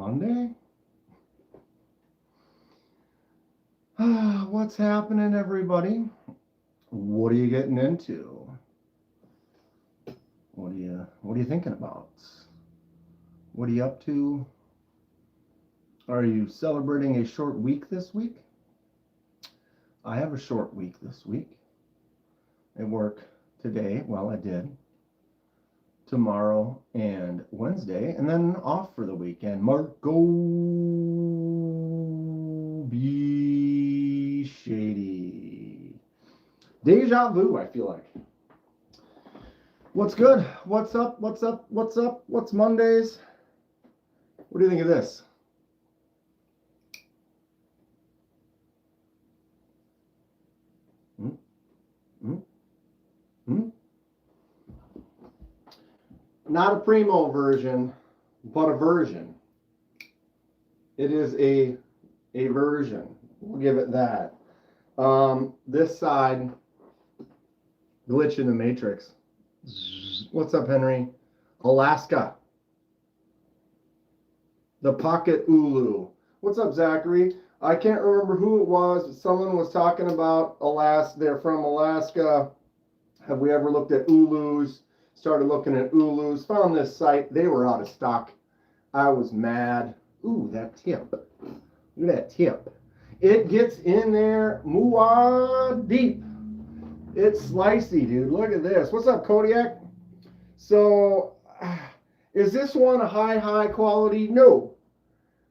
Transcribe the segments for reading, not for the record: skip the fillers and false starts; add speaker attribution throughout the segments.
Speaker 1: Monday? What's happening, everybody? What are you getting into? What are you thinking about? What are you up to? Are you celebrating a short week this week? I have a short week this week. I work today, well, I did, tomorrow and Wednesday, and then off for the weekend. Marco B. Shady. Deja vu, I feel like. What's good? What's up? What's up? What's up? What's Mondays? What do you think of this? Not a primo version, but a version. It is a version. We'll give it that. This side, glitch in the matrix. What's up, Henry? Alaska. The pocket ulu. What's up, Zachary? I can't remember who it was, but someone was talking about Alaska. They're from Alaska. Have we ever looked at ulus? Started looking at ulus. Found this site. They were out of stock. I was mad. Ooh, that tip. Look at that tip. It gets in there deep. It's slicey, dude. Look at this. What's up, Kodiak? So, is this one a high quality? No.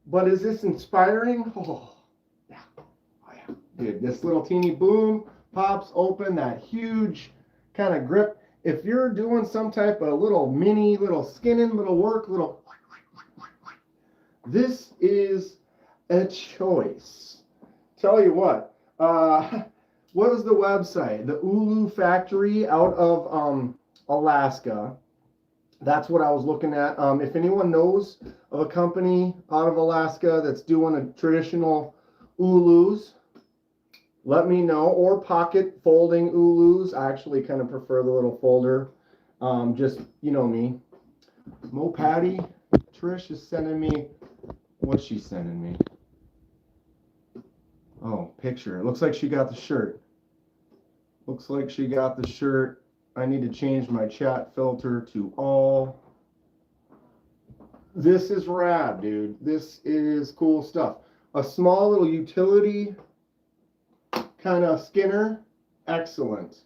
Speaker 1: But is this inspiring? Oh, yeah. Oh, yeah. Dude, this little teeny boom pops open, that huge kind of grip. If you're doing some type of little skinning, little work, this is a choice. Tell you what was the website? The Ulu Factory out of Alaska. That's what I was looking at. If anyone knows of a company out of Alaska that's doing a traditional ulus, let me know. Or pocket folding ulus. I actually kind of prefer the little folder. Just, you know me. Mo Patty, Trish is sending me, what's she sending me? Oh, picture. It looks like she got the shirt. Looks like she got the shirt. I need to change my chat filter to all. This is rad, dude. This is cool stuff. A small little utility kind of skinner. Excellent.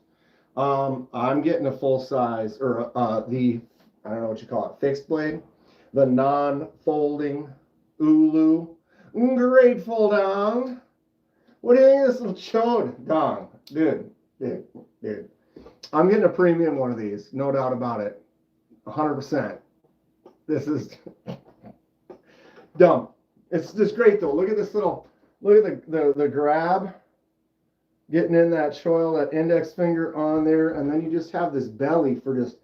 Speaker 1: I'm getting a full size, or I don't know what you call it, fixed blade. The non-folding ulu. Grateful dong. What do you think of this little chode dong? Dude. I'm getting a premium one of these, no doubt about it. 100%. This is dumb. It's just great though. Look at this little, look at the grab. Getting in that choil, that index finger on there, and then you just have this belly for just,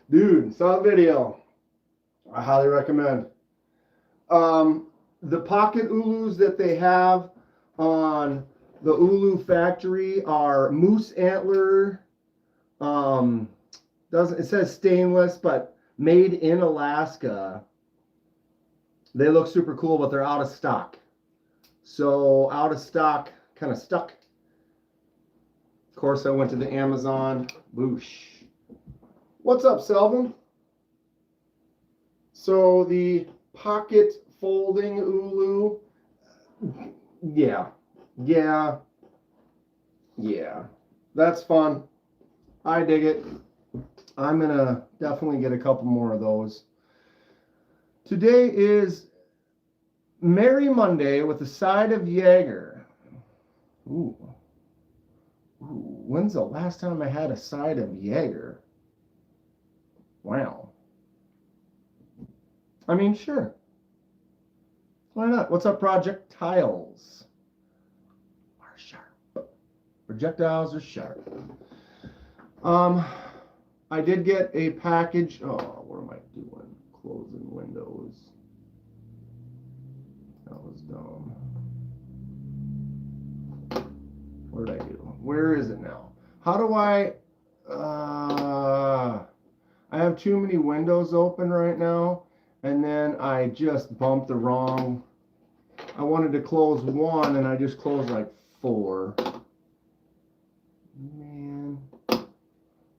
Speaker 1: dude, saw the video. I highly recommend. The pocket ulus that they have on the Ulu Factory are moose antler. It says stainless, but made in Alaska. They look super cool, but they're out of stock. So out of stock, kind of stuck. Of course, I went to the Amazon. Boosh. What's up, Selvin? So the pocket folding ulu. Yeah. That's fun. I dig it. I'm going to definitely get a couple more of those. Today is Merry Monday with a side of Jaeger. Ooh. When's the last time I had a side of Jaeger? Wow. I mean, sure. Why not? What's up, projectiles? Are sharp. Projectiles are sharp. I did get a package. Oh, what am I doing? Closing windows. That was dumb. What did I do? Where is it now? How do I I have too many windows open right now, and then I just bumped the wrong. I wanted to close one, and I just closed like 4. Man.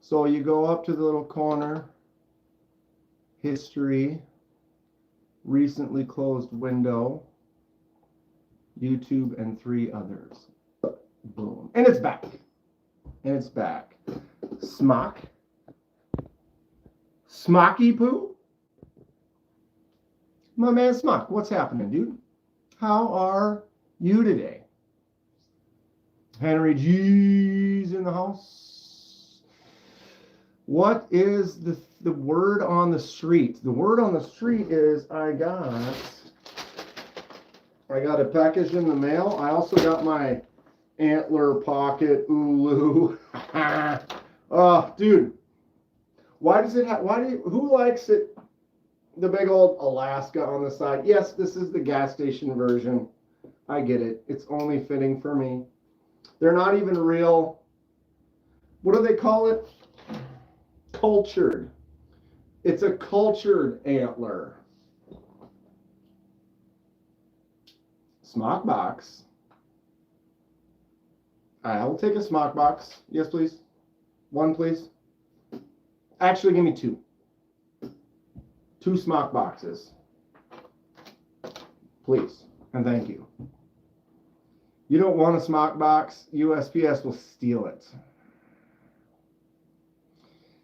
Speaker 1: So you go up to the little corner, history, recently closed window, YouTube, and 3 others. Boom. And it's back. And it's back. Smock. Smocky poo? My man Smock, what's happening, dude? How are you today? Henry G's in the house. What is the word on the street? The word on the street is I got a package in the mail. I also got my antler pocket Ulu. Oh, dude. Why does it have, who likes it? The big old Alaska on the side. Yes, this is the gas station version. I get it. It's only fitting for me. They're not even real. What do they call it? Cultured. It's a cultured antler. Smock box. I will take a smock box. Yes, please. 1, please. Actually, give me 2. 2 smock boxes. Please. And thank you. You don't want a smock box, USPS will steal it.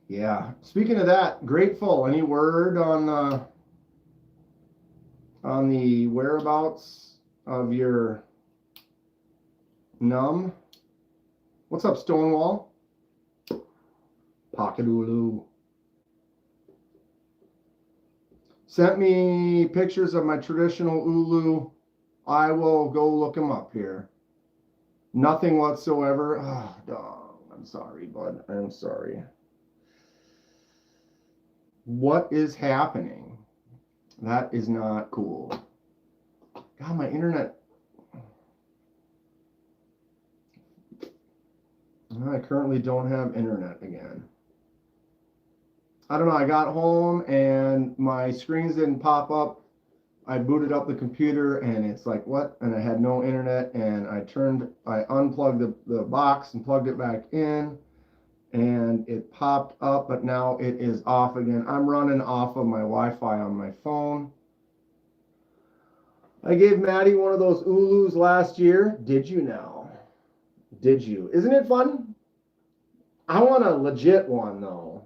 Speaker 1: Yeah. Speaking of that, grateful. Any word on the whereabouts of your num? What's up, Stonewall? Pocket Ulu. Sent me pictures of my traditional Ulu. I will go look them up here. Nothing whatsoever. Oh, dog. I'm sorry, bud. I'm sorry. What is happening? That is not cool. God, my internet. I currently don't have internet again. I don't know. I got home and my screens didn't pop up. I booted up the computer and it's like, what? And I had no internet, and I unplugged the box and plugged it back in, and it popped up, but now it is off again. I'm running off of my Wi-Fi on my phone. I gave Maddie one of those Ulus last year. Did you now? Did you? Isn't it fun? I want a legit one though.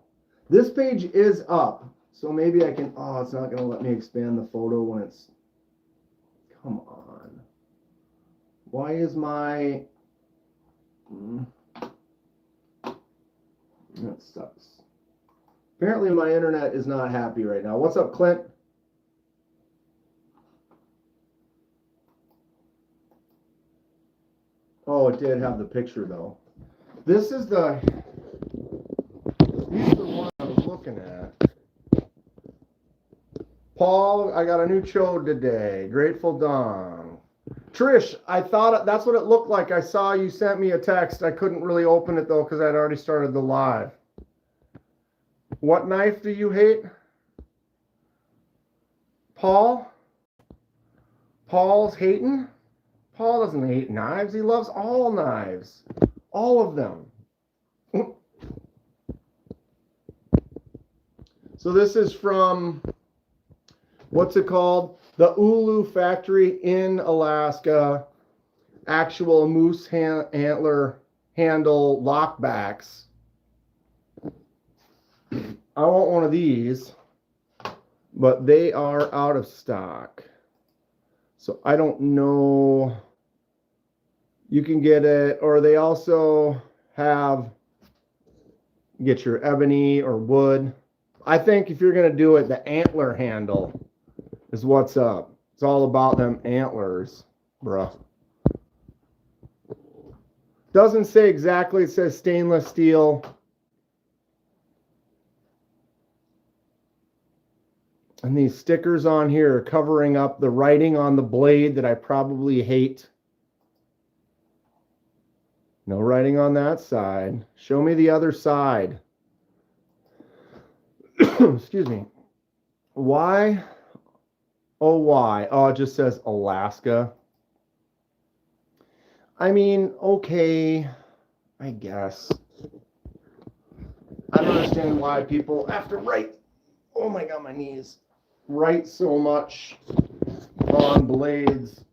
Speaker 1: This page is up. So maybe I can, oh, it's not going to let me expand the photo when it's, come on. Why is my, that sucks. Apparently my internet is not happy right now. What's up, Clint? Oh, it did have the picture though. This is the, these are the one I was looking at. Paul, I got a new chode today. Grateful Dawn. Trish, I thought that's what it looked like. I saw you sent me a text. I couldn't really open it though because I'd already started the live. What knife do you hate? Paul? Paul's hating? Paul doesn't hate knives. He loves all knives. All of them. So this is from... what's it called? The Ulu factory in Alaska. Actual moose antler handle lockbacks. I want one of these, but they are out of stock. So I don't know. You can get it, or they also have, get your ebony or wood. I think if you're going to do it, the antler handle is what's up. It's all about them antlers, bruh. Doesn't say exactly. It says stainless steel. And these stickers on here are covering up the writing on the blade that I probably hate. No writing on that side. Show me the other side. Excuse me. Why? Oh, why? Oh, it just says Alaska. I mean, okay, I guess. I don't understand why people have to write. Oh my god, my knees. Write so much on blades.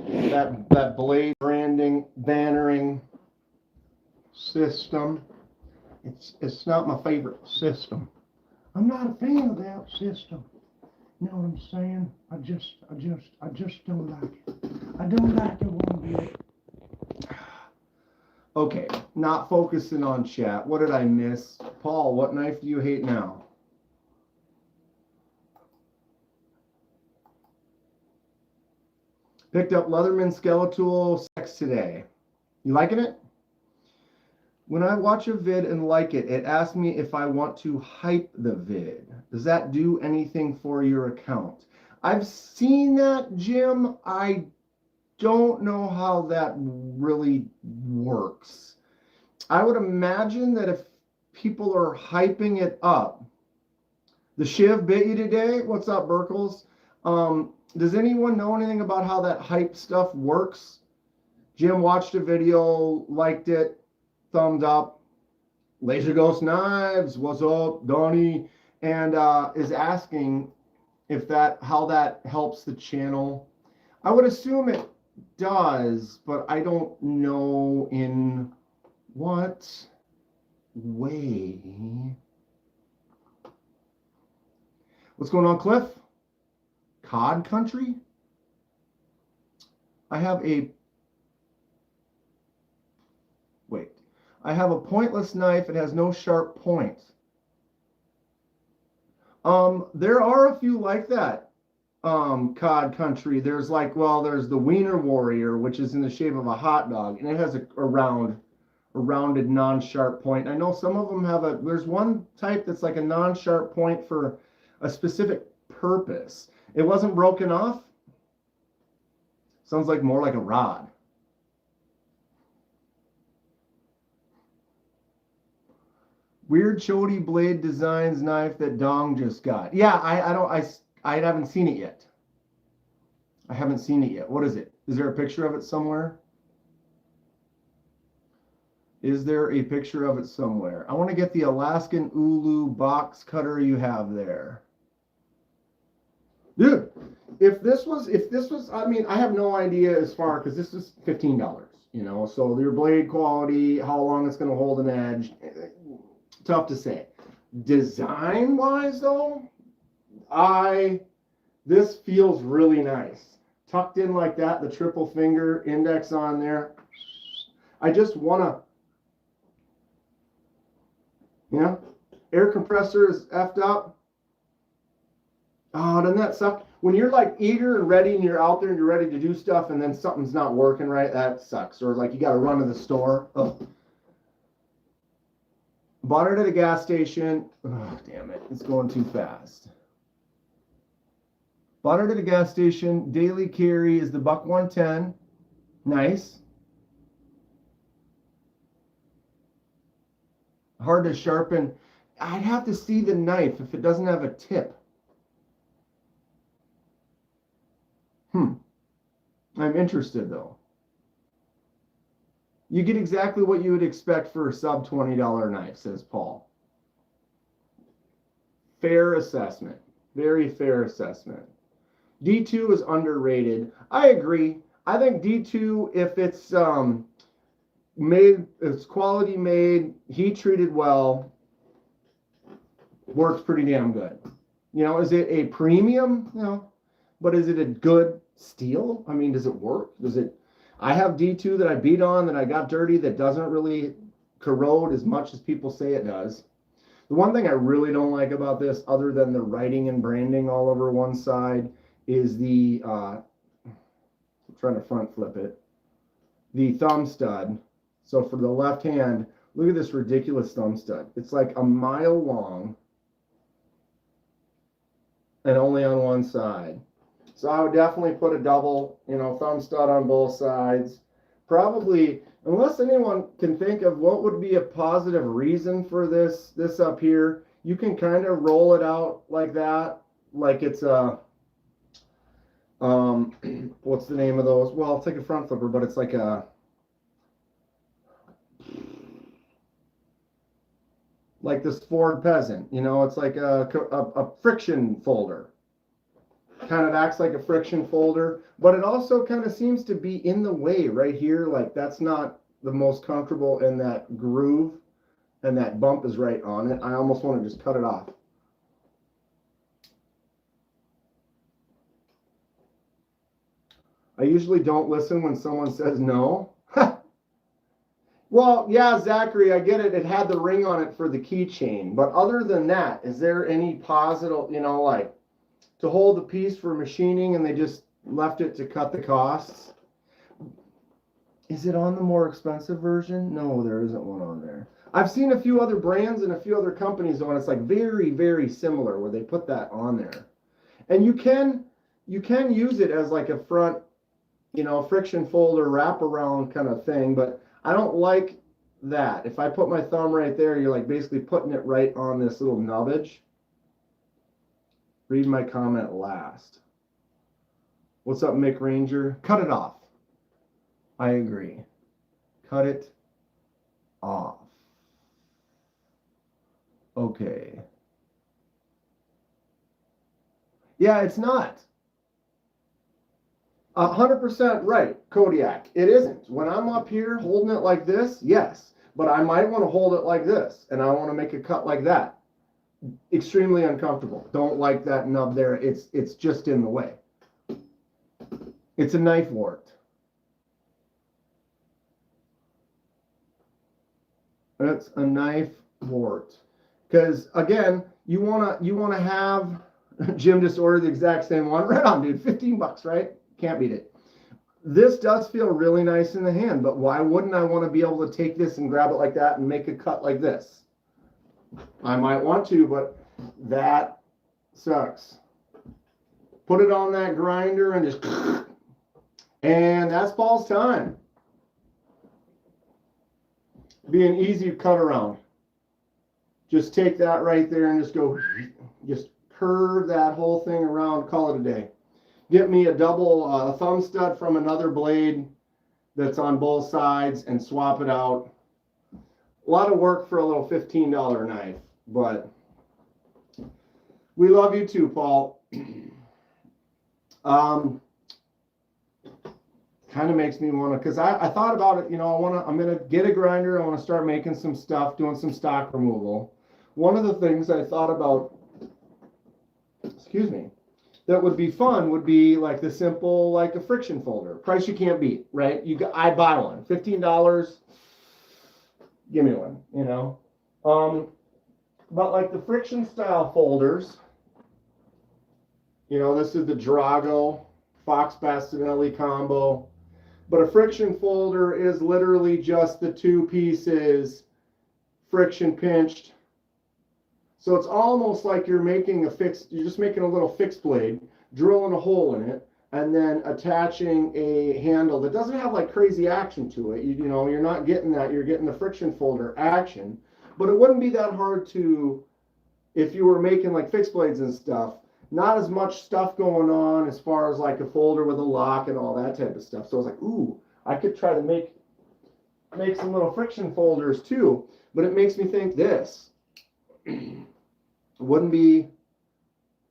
Speaker 1: That blade branding, bannering system. It's not my favorite system. I'm not a fan of that system. You know what I'm saying? I just don't like it. I don't like it one bit. Okay, not focusing on chat. What did I miss? Paul, what knife do you hate now? Picked up Leatherman Skeletal 6 today. You liking it? When I watch a vid and like it, it asks me if I want to hype the vid. Does that do anything for your account? I've seen that, Jim. I don't know how that really works. I would imagine that if people are hyping it up, the Shiv bit you today. What's up, Burkles? Does anyone know anything about how that hype stuff works? Jim watched a video, liked it, thumbed up. Laser Ghost Knives, what's up, Donnie? And is asking if how that helps the channel. I would assume it does, but I don't know in what way. What's going on, Cliff? COD country? I have a pointless knife. It has no sharp points. There are a few like that. COD country. There's there's the Wiener Warrior, which is in the shape of a hot dog, and it has a rounded non-sharp point. I know some of them have there's one type that's like a non-sharp point for a specific purpose. It wasn't broken off. Sounds like more like a rod. Weird Chody blade designs knife that Dong just got. Yeah, I haven't seen it yet. I haven't seen it yet. What is it? Is there a picture of it somewhere? Is there a picture of it somewhere? I want to get the Alaskan Ulu box cutter you have there. Dude, if this was, I mean, I have no idea as far, because this is $15, you know, so your blade quality, how long it's going to hold an edge, tough to say. Design wise though, this feels really nice. Tucked in like that, the triple finger index on there. I just want to, you know, air compressor is effed up. Oh, doesn't that suck? When you're like eager and ready and you're out there and you're ready to do stuff and then something's not working right, that sucks. Or like you got to run to the store. Ugh. Bought it at a gas station. Oh, damn it. It's going too fast. Bought it at a gas station. Daily carry is the $110. Nice. Hard to sharpen. I'd have to see the knife if it doesn't have a tip. I'm interested though. You get exactly what you would expect for a sub $20 knife, says Paul. Fair assessment. Very fair assessment. D2 is underrated. I agree. I think D2, if it's made, it's quality made, heat treated well, works pretty damn good. You know, is it a premium? No. But is it a good steel? I mean, does it work? I have D2 that I beat on that I got dirty that doesn't really corrode as much as people say it does. The one thing I really don't like about this, other than the writing and branding all over one side, is the, I'm trying to front flip it, the thumb stud. So for the left hand, look at this ridiculous thumb stud. It's like a mile long and only on one side. So I would definitely put a double, you know, thumb stud on both sides. Probably unless anyone can think of what would be a positive reason for this up here, you can kind of roll it out like that, like it's a what's the name of those? Well, it's like a front flipper, but it's like this Ford Peasant, you know, it's like a friction folder. Kind of acts like a friction folder, but it also kind of seems to be in the way right here. Like that's not the most comfortable in that groove, and that bump is right on it. I almost want to just cut it off. I usually don't listen when someone says no. Well, yeah, Zachary, I get it. It had the ring on it for the keychain. But other than that, is there any positive, you know, like to hold the piece for machining and they just left it to cut the costs? Is it on the more expensive version? No, there isn't one on there. I've seen a few other brands and a few other companies on it's like very, very similar where they put that on there. And you can use it as like a front, you know, friction folder wraparound kind of thing, but I don't like that. If I put my thumb right there, you're like basically putting it right on this little nubbage. Read my comment last. What's up, Mick Ranger? Cut it off. I agree. Cut it off. Okay. Yeah, it's not. 100% right, Kodiak. It isn't. When I'm up here holding it like this, yes. But I might want to hold it like this, and I want to make a cut like that. Extremely uncomfortable. Don't like that nub there. It's just in the way. It's a knife wart. That's a knife wart. Because again, you wanna have Jim just ordered the exact same one. Right on, dude. 15 bucks, right? Can't beat it. This does feel really nice in the hand, but why wouldn't I want to be able to take this and grab it like that and make a cut like this? I might want to, but that sucks. Put it on that grinder and just, and that's Paul's time. Be an easy cut around. Just take that right there and just go, just curve that whole thing around, call it a day. Get me a double thumb stud from another blade that's on both sides and swap it out. A lot of work for a little $15 knife, but we love you too, Paul. Kind of makes me want to, because I thought about it, you know, I'm going to get a grinder. I want to start making some stuff, doing some stock removal. One of the things I thought about, excuse me, that would be fun would be like the simple, like a friction folder. Price you can't beat, right? I buy one, $15. Give me one, you know. But like the friction style folders, you know, this is the Drago Fox Bastinelli combo. But a friction folder is literally just the two pieces friction pinched. So it's almost like you're just making a little fixed blade, drilling a hole in it, and then attaching a handle that doesn't have like crazy action to it. You know, you're not getting that. You're getting the friction folder action. But it wouldn't be that hard to, if you were making like fixed blades and stuff, not as much stuff going on as far as like a folder with a lock and all that type of stuff. So I was like, ooh, I could try to make some little friction folders too. But it makes me think this wouldn't be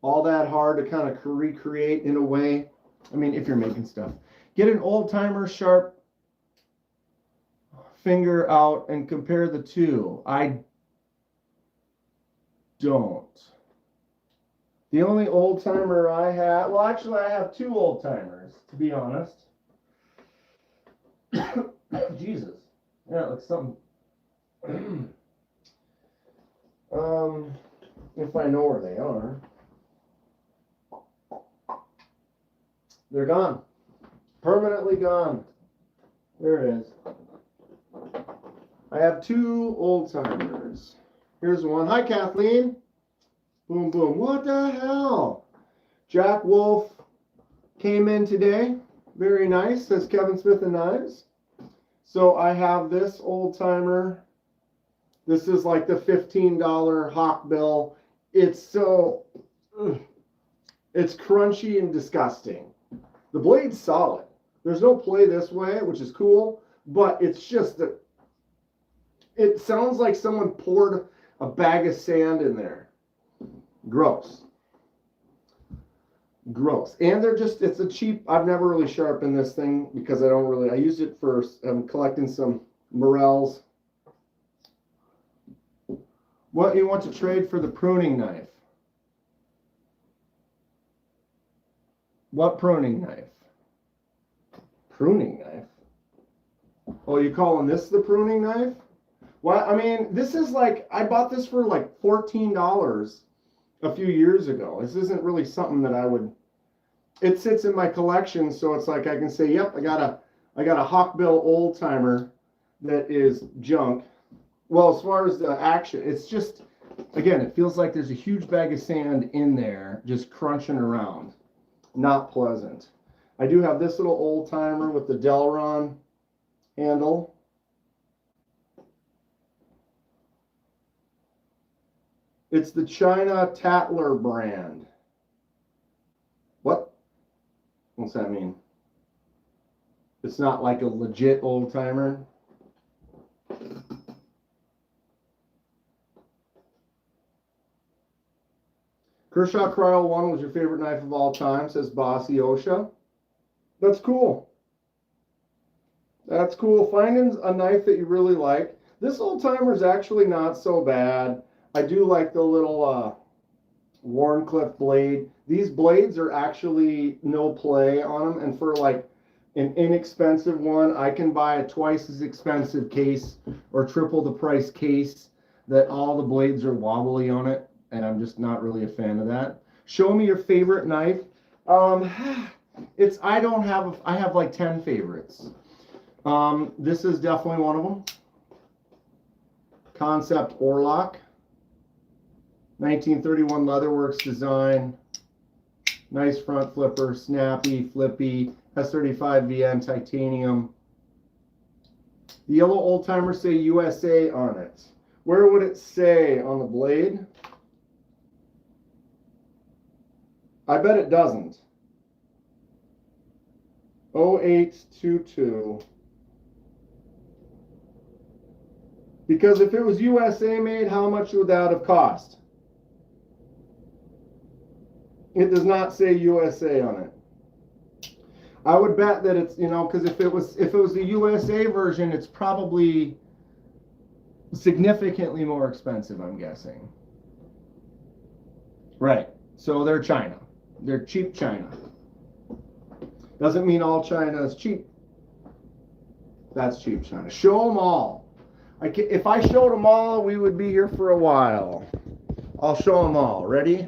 Speaker 1: all that hard to kind of recreate in a way. I mean, if you're making stuff, get an old timer sharp finger out and compare the two. I don't. The only old timer I have, well, actually, I have two old timers, to be honest. Jesus. Yeah, it looks something. If I know where they are. They're gone. Permanently gone. There it is. I have two old timers. Here's one. Hi, Kathleen. Boom, boom. What the hell? Jack Wolf came in today. Very nice, says Kevin Smith and Knives. So I have this old timer. This is like the $15 Hawkbill. It's so, it's crunchy and disgusting. The blade's solid. There's no play this way, which is cool, but it's just that it sounds like someone poured a bag of sand in there. Gross. Gross. And they're just, it's a cheap, I've never really sharpened this thing because I use it for collecting some morels. What you want to trade for the pruning knife? What pruning knife? Pruning knife? Oh, you calling this the pruning knife? Well, I mean, this is like, I bought this for like $14 a few years ago. This isn't really something that I would, it sits in my collection, so it's like I can say, yep, I got a Hawkbill old timer that is junk. Well, as far as the action, it's just, again, it feels like there's a huge bag of sand in there just crunching around. Not pleasant. I do have this little old timer with the Delron handle. It's the China Tatler brand. What? What's that mean? It's not like a legit old timer. Kershaw Cryo 1 was your favorite knife of all time, says Bossy Osha. That's cool. That's cool. Finding a knife that you really like. This old timer is actually not so bad. I do like the little Warncliffe blade. These blades are actually no play on them, and for like an inexpensive one, I can buy a twice as expensive case or triple the price case that all the blades are wobbly on it, and I'm just not really a fan of that. Show me your favorite knife. I have like 10 favorites. This is definitely one of them. Concept Orlock. 1931 Leatherworks design. Nice front flipper, snappy, flippy, S35 VN titanium. The yellow old timers say USA on it. Where would it say on the blade? I bet it doesn't. 0822. Because if it was USA made, how much would that have cost? It does not say USA on it. I would bet that it's, because if it was the USA version, it's probably significantly more expensive, I'm guessing. Right. So they're China. They're cheap China. Doesn't mean all China is cheap. That's cheap China. Show them all. If I showed them all, we would be here for a while. I'll show them all. Ready?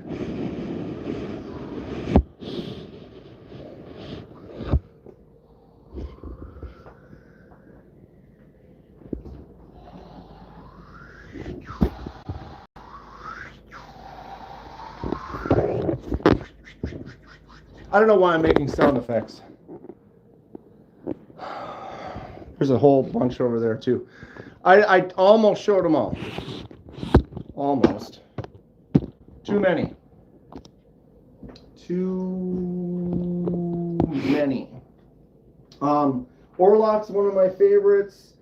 Speaker 1: I don't know why I'm making sound effects. There's a whole bunch over there too. I almost showed them all. Almost. Too many. Too many. Orlock's one of my favorites.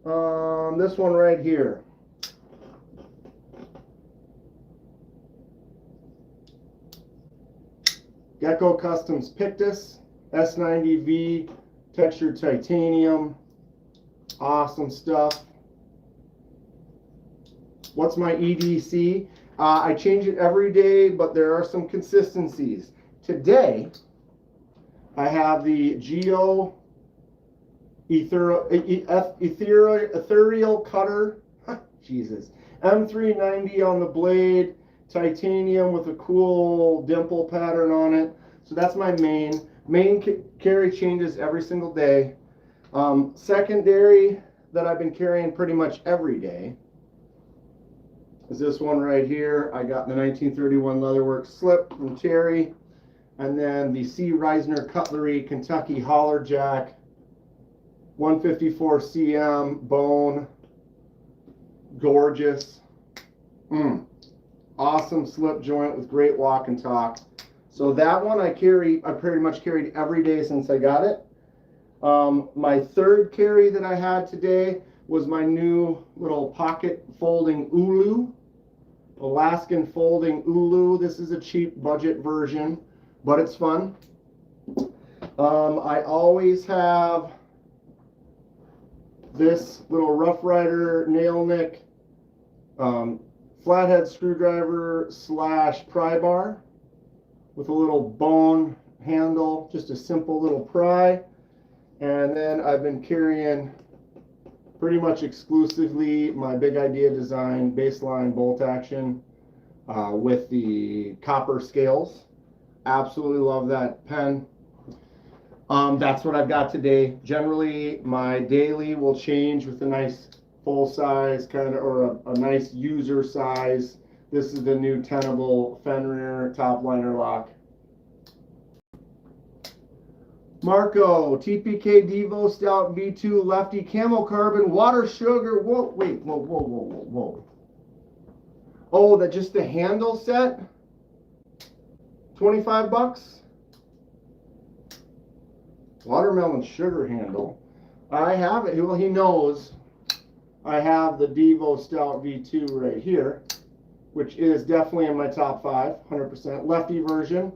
Speaker 1: This one right here. Gecko Customs Pictus, S90V, textured titanium, awesome stuff. What's my EDC? I change it every day, but there are some consistencies. Today, I have the Geo Ethereal Cutter, Jesus, M390 on the blade, titanium with a cool dimple pattern on it. So that's my main. Main carry changes every single day. Secondary that I've been carrying pretty much every day is this one right here. I got the 1931 Leatherworks slip from Terry, and then the C. Reisner Cutlery Kentucky Holler Jack. 154 cm bone. Gorgeous. Awesome slip joint with great walk and talk. So that one I pretty much carried every day since I got it. My third carry that I had today was my new little pocket folding ulu. Alaskan folding ulu. This is a cheap budget version, but it's fun. I always have this little Rough Rider nail nick flathead screwdriver / pry bar with a little bone handle, just a simple little pry. And then I've been carrying pretty much exclusively my Big Idea Design baseline bolt action with the copper scales. Absolutely love that pen. That's what I've got today. Generally, my daily will change with a nice full size kind of, or a nice user size. This is the new tenable Fenrir top liner lock. Marco, TPK Devo Stout V2 Lefty Camo Carbon Water Sugar. Whoa, wait, whoa. Oh, that just the handle set? 25 bucks? Watermelon sugar handle. I have it. Well, he knows I have the Devo Stout V2 right here, which is definitely in my top 5, 100%. Lefty version,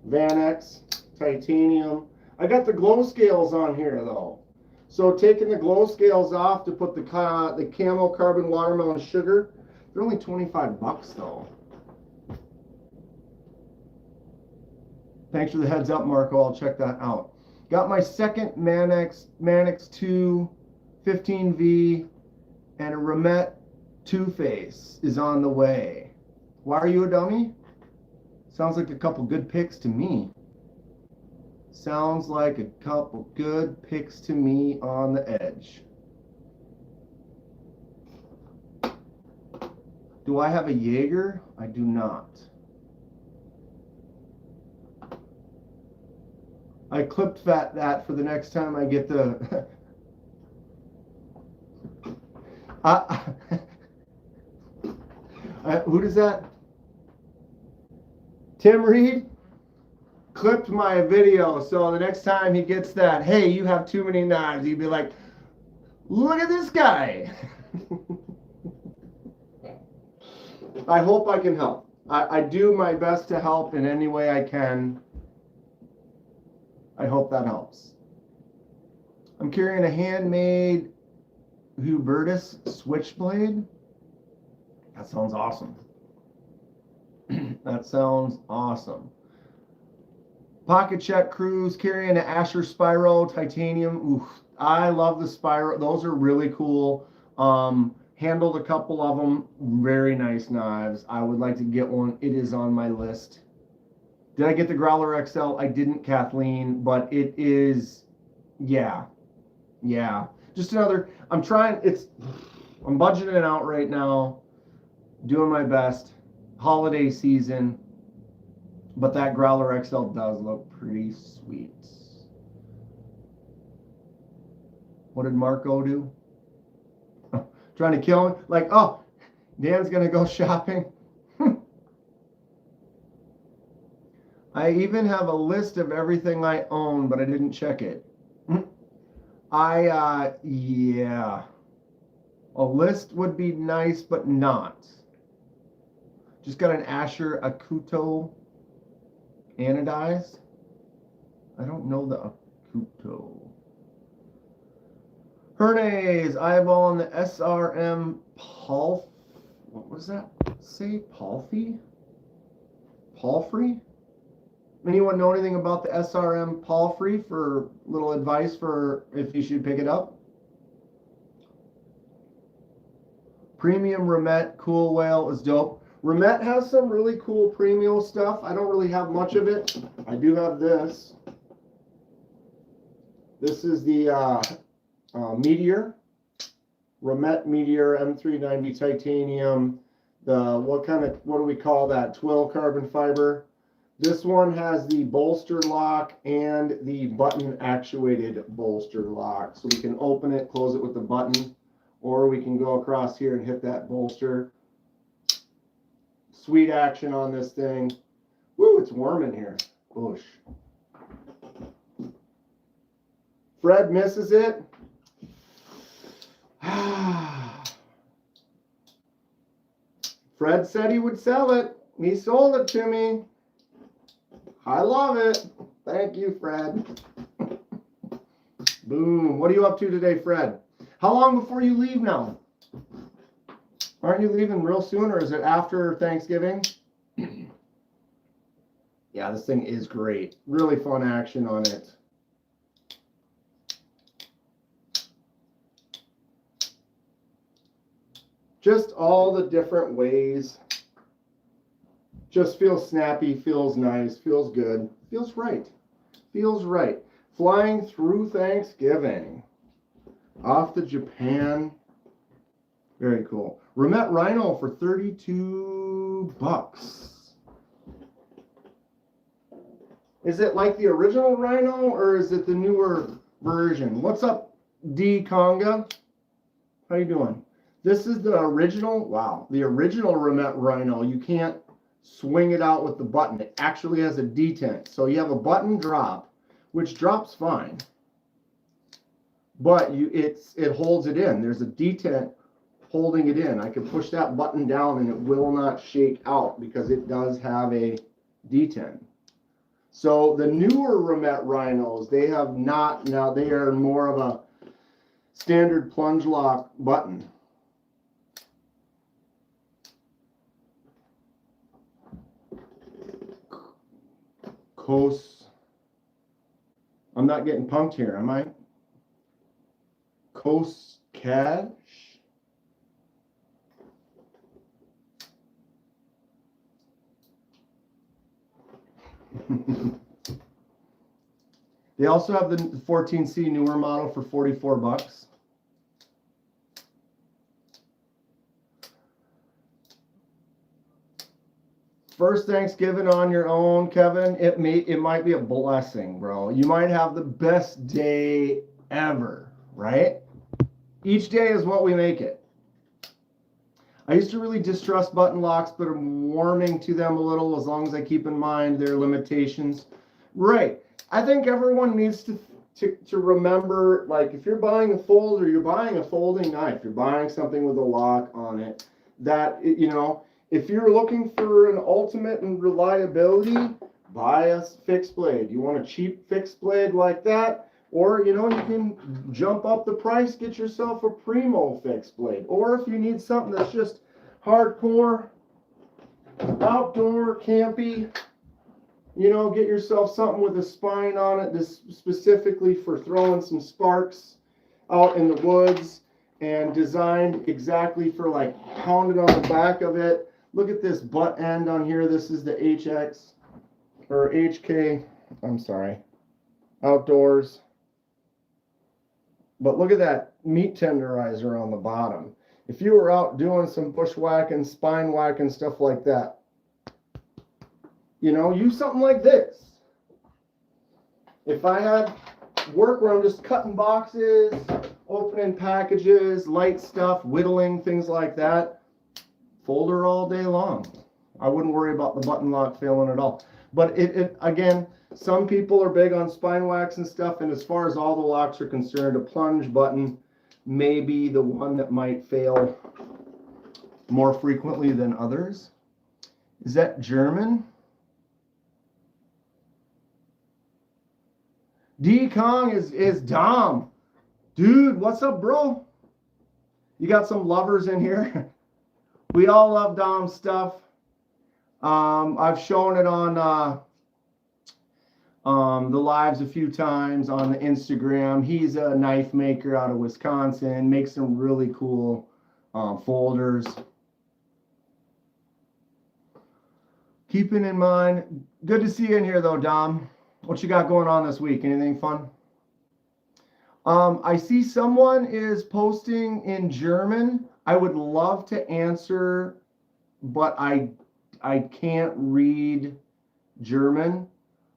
Speaker 1: Vanex, titanium. I got the glow scales on here though. So taking the glow scales off to put the Camo Carbon Watermelon Sugar, they're only 25 bucks though. Thanks for the heads up, Marco. I'll check that out. Got my second Manix 2 15V and a Remet Two-Face is on the way. Why are you a dummy? Sounds like a couple good picks to me. Sounds like a couple good picks to me on the edge. Do I have a Jaeger? I do not. I clipped that for the next time I get the... who does that? Tim Reed clipped my video, so the next time he gets that, hey, you have too many knives, he'd be like, look at this guy. I hope I can help. I do my best to help in any way I can. I hope that helps. I'm carrying a Handmade Hubertus switchblade. That sounds awesome. That sounds awesome. Pocket Check Cruise, carrying an Asher Spyro titanium. Oof, I love the Spyro. Those are really cool. Handled a couple of them. Very nice knives. I would like to get one. It is on my list. Did I get the Growler XL? I didn't, Kathleen, but it is, yeah. Just another, I'm budgeting it out right now, doing my best. Holiday season, but that Growler XL does look pretty sweet. What did Marco do? Trying to kill me? Like, oh, Dan's gonna go shopping. I even have a list of everything I own, but I didn't check it. Yeah. A list would be nice, but not. Just got an Asher Akuto anodized. I don't know the Akuto. Hernes, eyeballing the SRM Paul. What was that? Say Palfrey? Palfrey? Anyone know anything about the SRM Palfrey for little advice for if you should pick it up? Premium Remet Cool Whale is dope. Remet has some really cool premium stuff. I don't really have much of it. I do have this. This is the Meteor. Remet Meteor M390 titanium. The what do we call that? Twill carbon fiber. This one has the bolster lock and the button actuated bolster lock. So we can open it, close it with the button, or we can go across here and hit that bolster. Sweet action on this thing. Woo, it's warm in here. Whoosh. Fred misses it. Fred said he would sell it. He sold it to me. I love it. Thank you, Fred. Boom. What are you up to today, Fred? How long before you leave now? Aren't you leaving real soon, or is it after Thanksgiving? Yeah, this thing is great. Really fun action on it. Just all the different ways. Just feels snappy, feels nice, feels good, feels right. Feels right. Flying through Thanksgiving. Off to Japan. Very cool. Remet Rhino for $32. Is it like the original Rhino, or is it the newer version? What's up, D Conga? How you doing? This is the original. Wow, the original Remet Rhino. You can't swing it out with the button. It actually has a detent. So you have a button drop, which drops fine, but it holds it in. There's a detent holding it in. I can push that button down and it will not shake out because it does have a detent. So the newer Remet Rhinos, they have not, now they are more of a standard plunge lock button. I'm not getting punked here, am I? Cash. They also have the 14C newer model for $44. First Thanksgiving on your own, Kevin, it might be a blessing, bro. You might have the best day ever, right? Each day is what we make it. I used to really distrust button locks, but I'm warming to them a little as long as I keep in mind their limitations. Right. I think everyone needs to remember, like, if you're buying a folder, you're buying a folding knife, you're buying something with a lock on it, that, you know, if you're looking for an ultimate in reliability, buy a fixed blade. You want a cheap fixed blade like that? Or, you know, you can jump up the price, get yourself a Primo fixed blade. Or if you need something that's just hardcore, outdoor, campy, you know, get yourself something with a spine on it that's specifically for throwing some sparks out in the woods and designed exactly for, like, pounded on the back of it. Look at this butt end on here. This is the HX or HK, I'm sorry, Outdoors. But look at that meat tenderizer on the bottom. If you were out doing some bushwhacking, spine whacking, stuff like that, you know, use something like this. If I had work where I'm just cutting boxes, opening packages, light stuff, whittling, things like that, folder all day long. I wouldn't worry about the button lock failing at all. But it again, some people are big on spine wax and stuff, and as far as all the locks are concerned, a plunge button may be the one that might fail more frequently than others. Is that German? D Kong is Dom. Dude, what's up, bro? You got some lovers in here. We all love Dom's stuff. I've shown it on the lives a few times on the Instagram. He's a knife maker out of Wisconsin, makes some really cool folders. Keeping in mind, good to see you in here though, Dom. What you got going on this week? Anything fun? I see someone is posting in German. I would love to answer, but I can't read German.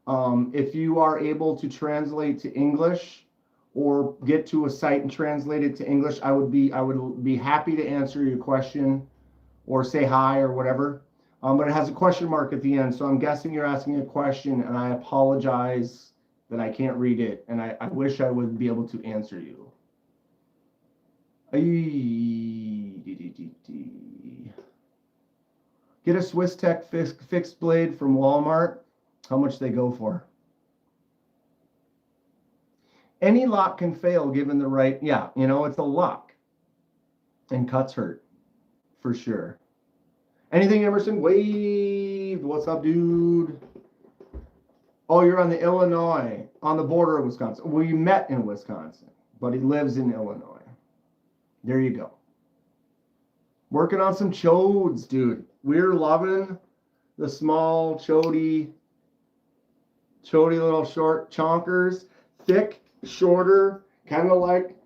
Speaker 1: If you are able to translate to English or get to a site and translate it to English, I would be happy to answer your question or say hi or whatever. But it has a question mark at the end, so I'm guessing you're asking a question, and I apologize that I can't read it, and I wish I would be able to answer you. Get a Swiss Tech fixed blade from Walmart. How much they go for? Any lock can fail given the right, yeah, you know, it's a lock. And cuts hurt, for sure. Anything, Emerson? Wave. What's up, dude? Oh, you're on the Illinois, on the border of Wisconsin. We met in Wisconsin, but he lives in Illinois. There you go. Working on some chodes, dude. We're loving the small chody little short chonkers. Thick, shorter, kind of like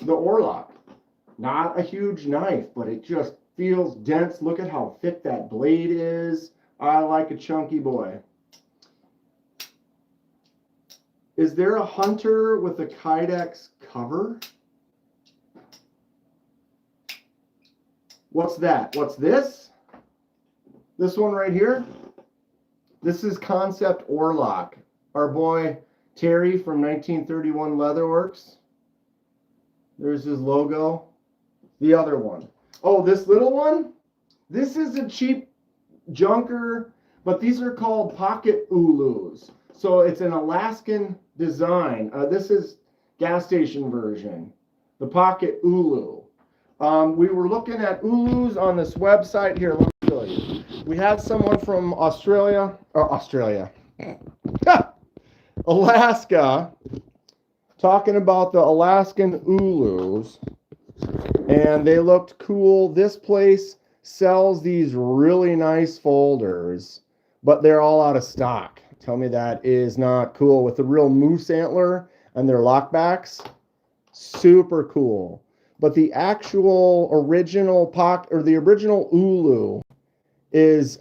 Speaker 1: the Orlock. Not a huge knife, but it just feels dense. Look at how thick that blade is. I like a chunky boy. Is there a Hunter with a Kydex cover? What's that? What's this? This one right here? This is Concept Orlock. Our boy Terry from 1931 Leatherworks. There's his logo. The other one. Oh, this little one? This is a cheap junker, but these are called pocket ulus. So it's an Alaskan design. This is gas station version. The pocket ulu. We were looking at ulus on this website. Here, let me show you. We had someone from Alaska, talking about the Alaskan ulus, and they looked cool. This place sells these really nice folders, but they're all out of stock. Tell me that is not cool. With the real moose antler and their lockbacks, super cool. But the actual original the original ulu is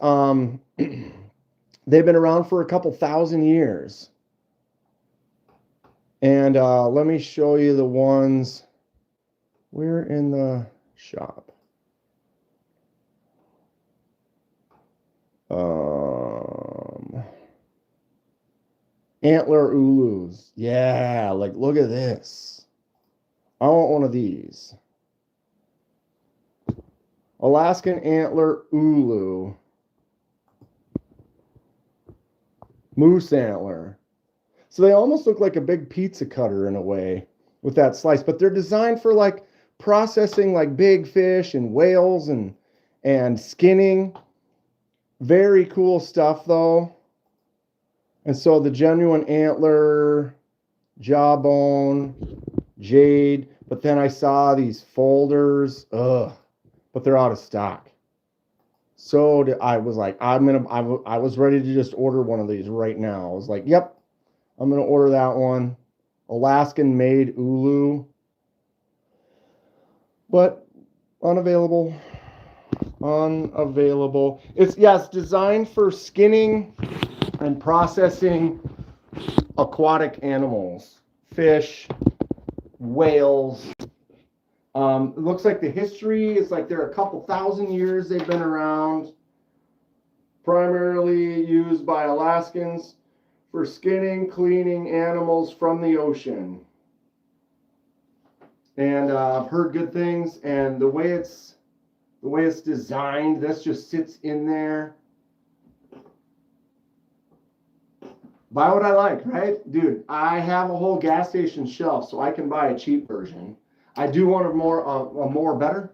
Speaker 1: they've been around for a couple thousand years. And let me show you the ones. We're in the shop. Antler ulus. Yeah, like look at this. I want one of these. Alaskan antler ulu. Moose antler. So they almost look like a big pizza cutter in a way with that slice, but they're designed for like processing like big fish and whales and skinning. Very cool stuff though. And so the genuine antler, jawbone, jade, but then I saw these folders, but they're out of stock. So I was like, I was ready to just order one of these right now. I was like, yep, I'm gonna order that one. Alaskan made ulu, but unavailable. It's designed for skinning and processing aquatic animals, fish, whales. It looks like the history is like they're a couple thousand years they've been around. Primarily used by Alaskans for skinning, cleaning animals from the ocean. And I've heard good things. And the way it's designed, this just sits in there. Buy what I like, right? Dude, I have a whole gas station shelf, so I can buy a cheap version. I do want a more better.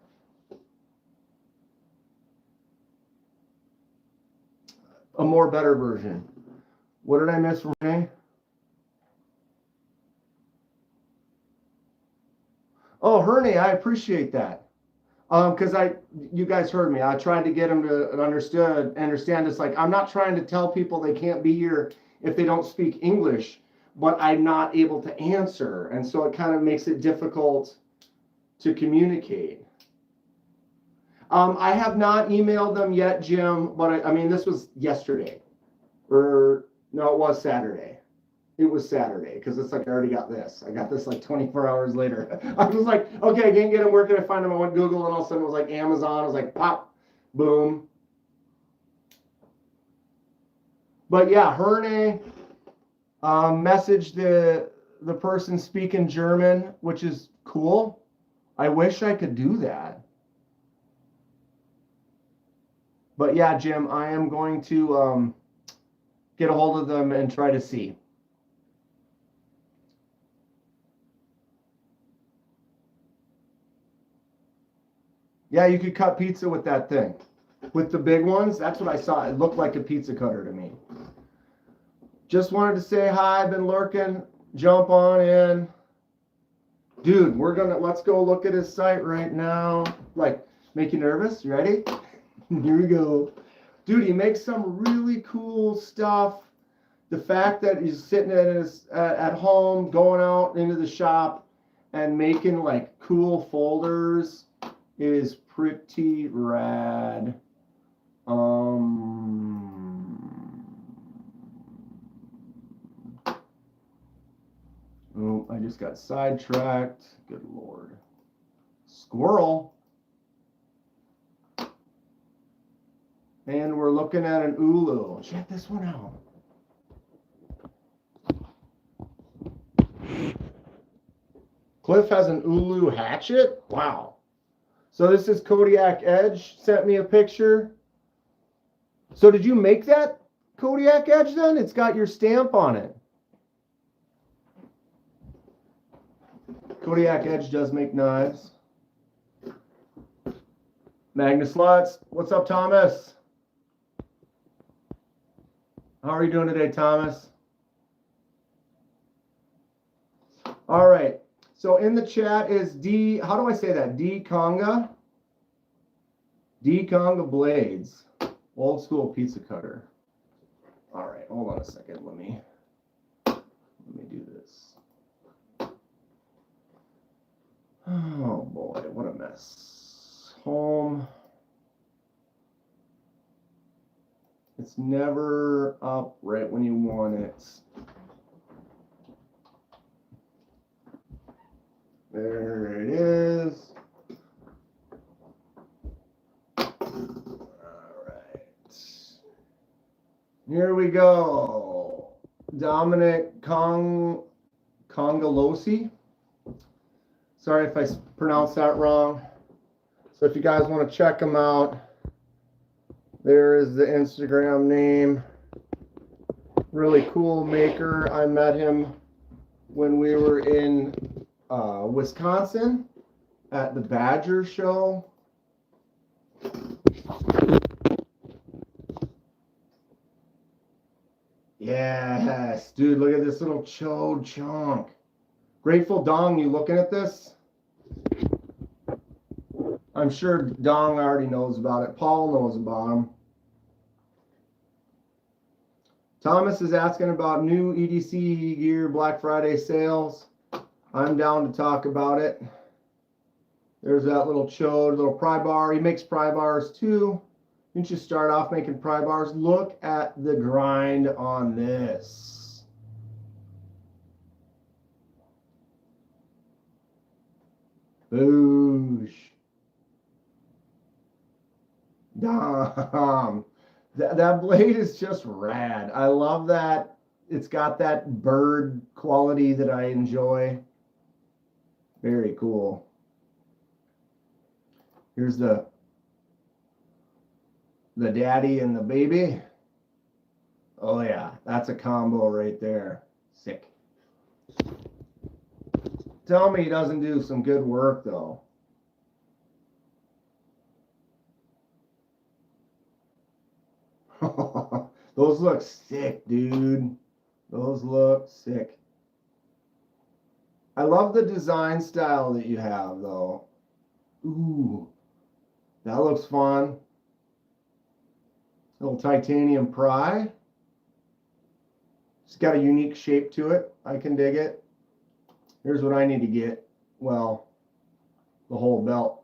Speaker 1: A more better version. What did I miss, Renee? Oh, Herney, I appreciate that. Because you guys heard me. I tried to get them to understand. It's like I'm not trying to tell people they can't be here if they don't speak English, but I'm not able to answer, and so it kind of makes it difficult to communicate. I have not emailed them yet, Jim, but I mean, this was yesterday. Or no, it was Saturday. It was Saturday because it's like I already got this. I got this like 24 hours later. I was like, okay, I can't get them. Where can I find them? I went Google, and all of a sudden it was like Amazon. I was like, pop, boom. But yeah, Herne messaged the person speaking German, which is cool. I wish I could do that. But yeah, Jim, I am going to get a hold of them and try to see. Yeah, you could cut pizza with that thing. With the big ones, that's what I saw. It looked like a pizza cutter to me. Just wanted to say hi. I've been lurking. Jump on in. Dude, let's go look at his site right now. Like, make you nervous? You ready? Here we go. Dude, he makes some really cool stuff. The fact that he's sitting at home, going out into the shop and making like cool folders is pretty rad. Oh, I just got sidetracked. Good Lord. Squirrel. And we're looking at an ulu. Check this one out. Cliff has an ulu hatchet? Wow. So this is Kodiak Edge. Sent me a picture. So did you make that Kodiak Edge then? It's got your stamp on it. Kodiak Edge does make knives. Magnus Lutz. What's up, Thomas? How are you doing today, Thomas? All right. So in the chat is D, how do I say that? D Conga? D Conga Blades. Old school pizza cutter. All right, hold on a second. Let me do this. Oh boy, what a mess. Home. It's never up right when you want it. There it is. All right. Here we go. Dominic Congolosi. Sorry if I pronounced that wrong. So if you guys want to check him out, there is the Instagram name. Really cool maker. I met him when we were in Wisconsin at the Badger show. Yes, dude, look at this little chode chunk. Grateful Dong, you looking at this? I'm sure Dong already knows about it. Paul knows about him. Thomas is asking about new EDC gear Black Friday sales. I'm down to talk about it. There's that little chode, little pry bar. He makes pry bars too. Didn't you start off making pry bars? Look at the grind on this. Boosh. Damn. That blade is just rad. I love that. It's got that bird quality that I enjoy. Very cool. Here's the daddy and the baby. Oh yeah, that's a combo right there. Sick. Tell me he doesn't do some good work though. Those look sick, dude. Those look sick. I love the design style that you have though. Ooh, that looks fun. Little titanium pry. It's got a unique shape to it. I can dig it. Here's what I need to get. Well, the whole belt.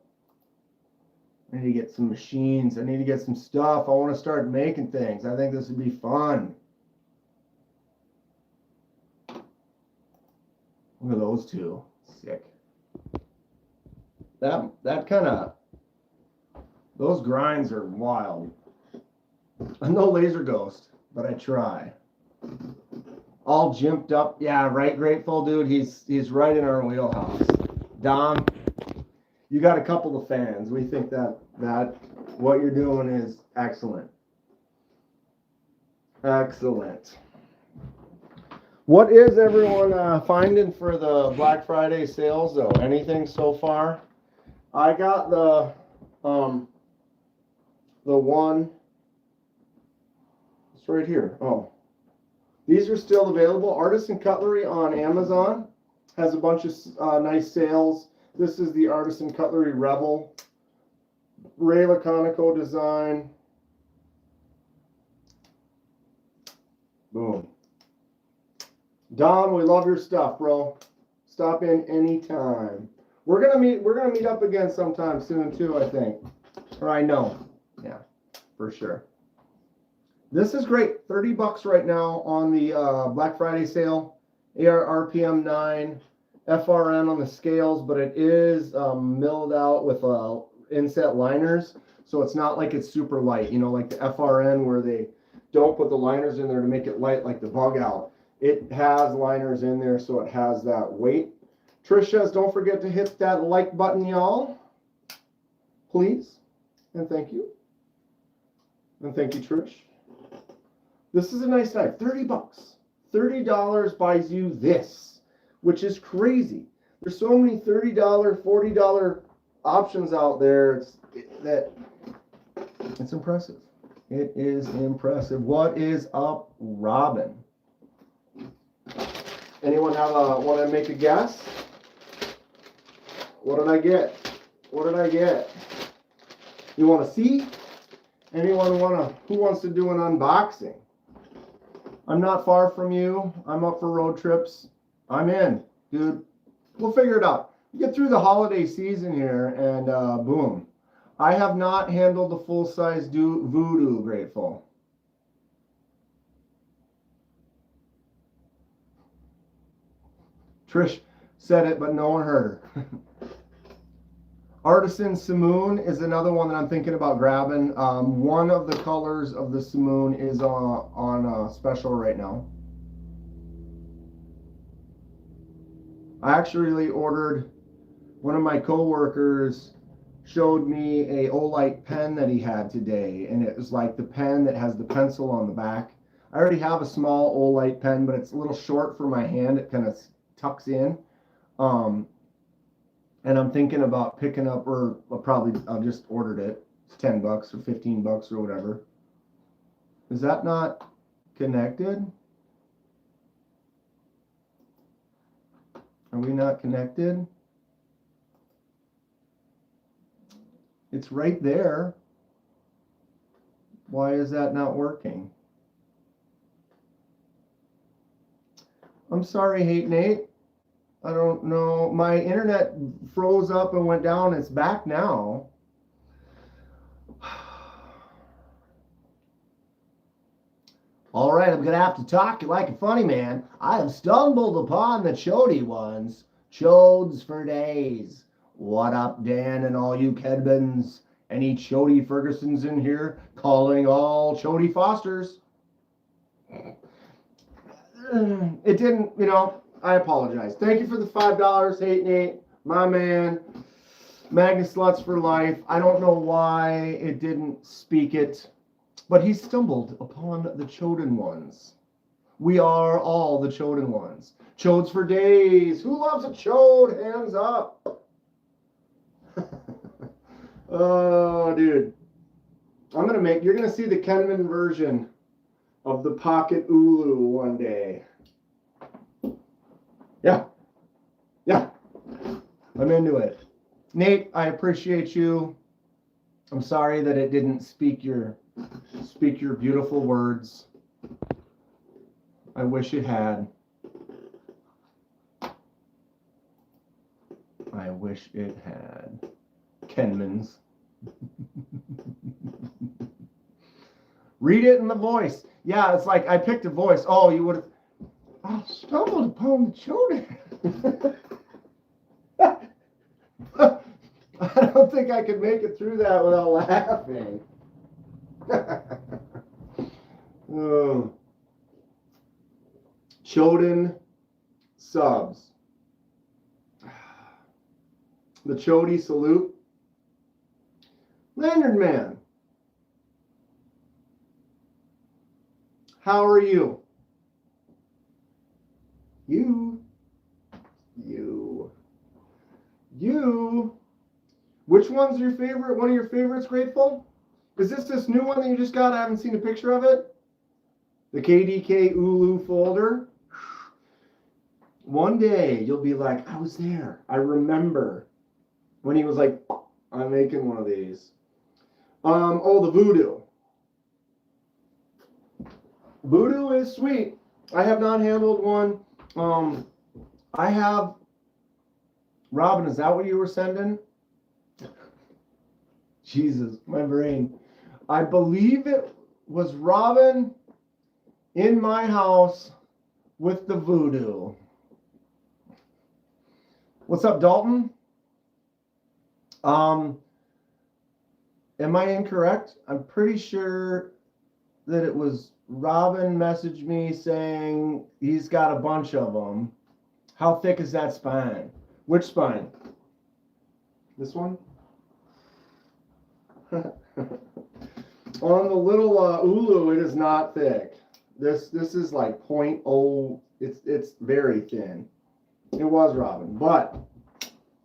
Speaker 1: I need to get some machines. I need to get some stuff. I want to start making things. I think this would be fun. Look at those two. Sick. That kind of, those grinds are wild. I'm no laser ghost, but I try. All jimped up. Yeah, right, Grateful, dude. He's right in our wheelhouse. Dom, you got a couple of fans. We think that what you're doing is excellent. Excellent. What is everyone finding for the Black Friday sales, though? Anything so far? I got the one. It's right here. Oh, these are still available. Artisan Cutlery on Amazon has a bunch of nice sales. This is the Artisan Cutlery Rebel. Ray Laconico design. Boom. Don, we love your stuff, bro. Stop in anytime. We're gonna meet up again sometime soon too, I think. Or I know. Yeah, for sure. This is great. $30 right now on the Black Friday sale. AR RPM 9, FRN on the scales, but it is milled out with inset liners, so it's not like it's super light. You know, like the FRN where they don't put the liners in there to make it light, like the bug out. It has liners in there, so it has that weight. Trish says, don't forget to hit that like button, y'all. Please. And thank you. And thank you, Trish. This is a nice knife. $30. $30 buys you this, which is crazy. There's so many $30, $40 options out there. It's impressive. It is impressive. What is up, Robin? Anyone want to make a guess? What did I get? What did I get? You want to see? Anyone who wants to do an unboxing? I'm not far from you. I'm up for road trips. I'm in, dude. We'll figure it out. Get through the holiday season here and boom. I have not handled the full-size Voodoo, Grateful. Trish said it, but no one heard her. Artisan Simoon is another one that I'm thinking about grabbing. One of the colors of the Simoon is on special right now. I actually ordered, one of my coworkers showed me a Olight pen that he had today, and it was like the pen that has the pencil on the back. I already have a small Olight pen, but it's a little short for my hand. It kind of tucks in. And I'm thinking about picking up, or I'll just ordered it. It's $10 or $15 or whatever. Is that not connected? Are we not connected? It's right there. Why is that not working? I'm sorry, Hate Nate. I don't know. My internet froze up and went down. It's back now. All right, I'm going to have to talk you like a funny man. I have stumbled upon the chody ones. Chodes for days. What up, Dan, and all you Kedmans? Any chody Fergusons in here? Calling all chody Fosters. It didn't, I apologize. Thank you for the $5, Hate Nate, my man. Magnus Sluts for life. I don't know why it didn't speak it, but he stumbled upon the Choden ones. We are all the Choden ones. Chodes for days. Who loves a chode? Hands up. Oh, dude. You're going to see the Kenman version of the Pocket Ulu one day. Yeah, I'm into it. Nate, I appreciate you. I'm sorry that it didn't speak your beautiful words. I wish it had. I wish it had. Kenman's. Read it in the voice. Yeah, it's like I picked a voice. Oh, you would have. I stumbled upon the children. I don't think I could make it through that without laughing. Oh. Choden subs. The Chody salute. Lantern Man. How are you? You. Which one's your favorite? One of your favorites, Grateful? Is this new one that you just got? I haven't seen a picture of it. The KDK Ulu folder. One day you'll be like, I was there. I remember when he was like, I'm making one of these. Oh, the Voodoo. Voodoo is sweet. I have not handled one. I have. Robin, is that what you were sending? Jesus, my brain. I believe it was Robin in my house with the Voodoo. What's up, Dalton? Am I incorrect? I'm pretty sure that it was Robin messaged me saying he's got a bunch of them. How thick is that spine? Which spine? This one? On the little Ulu, it is not thick. This is like 0.0. It's very thin. It was Robin, but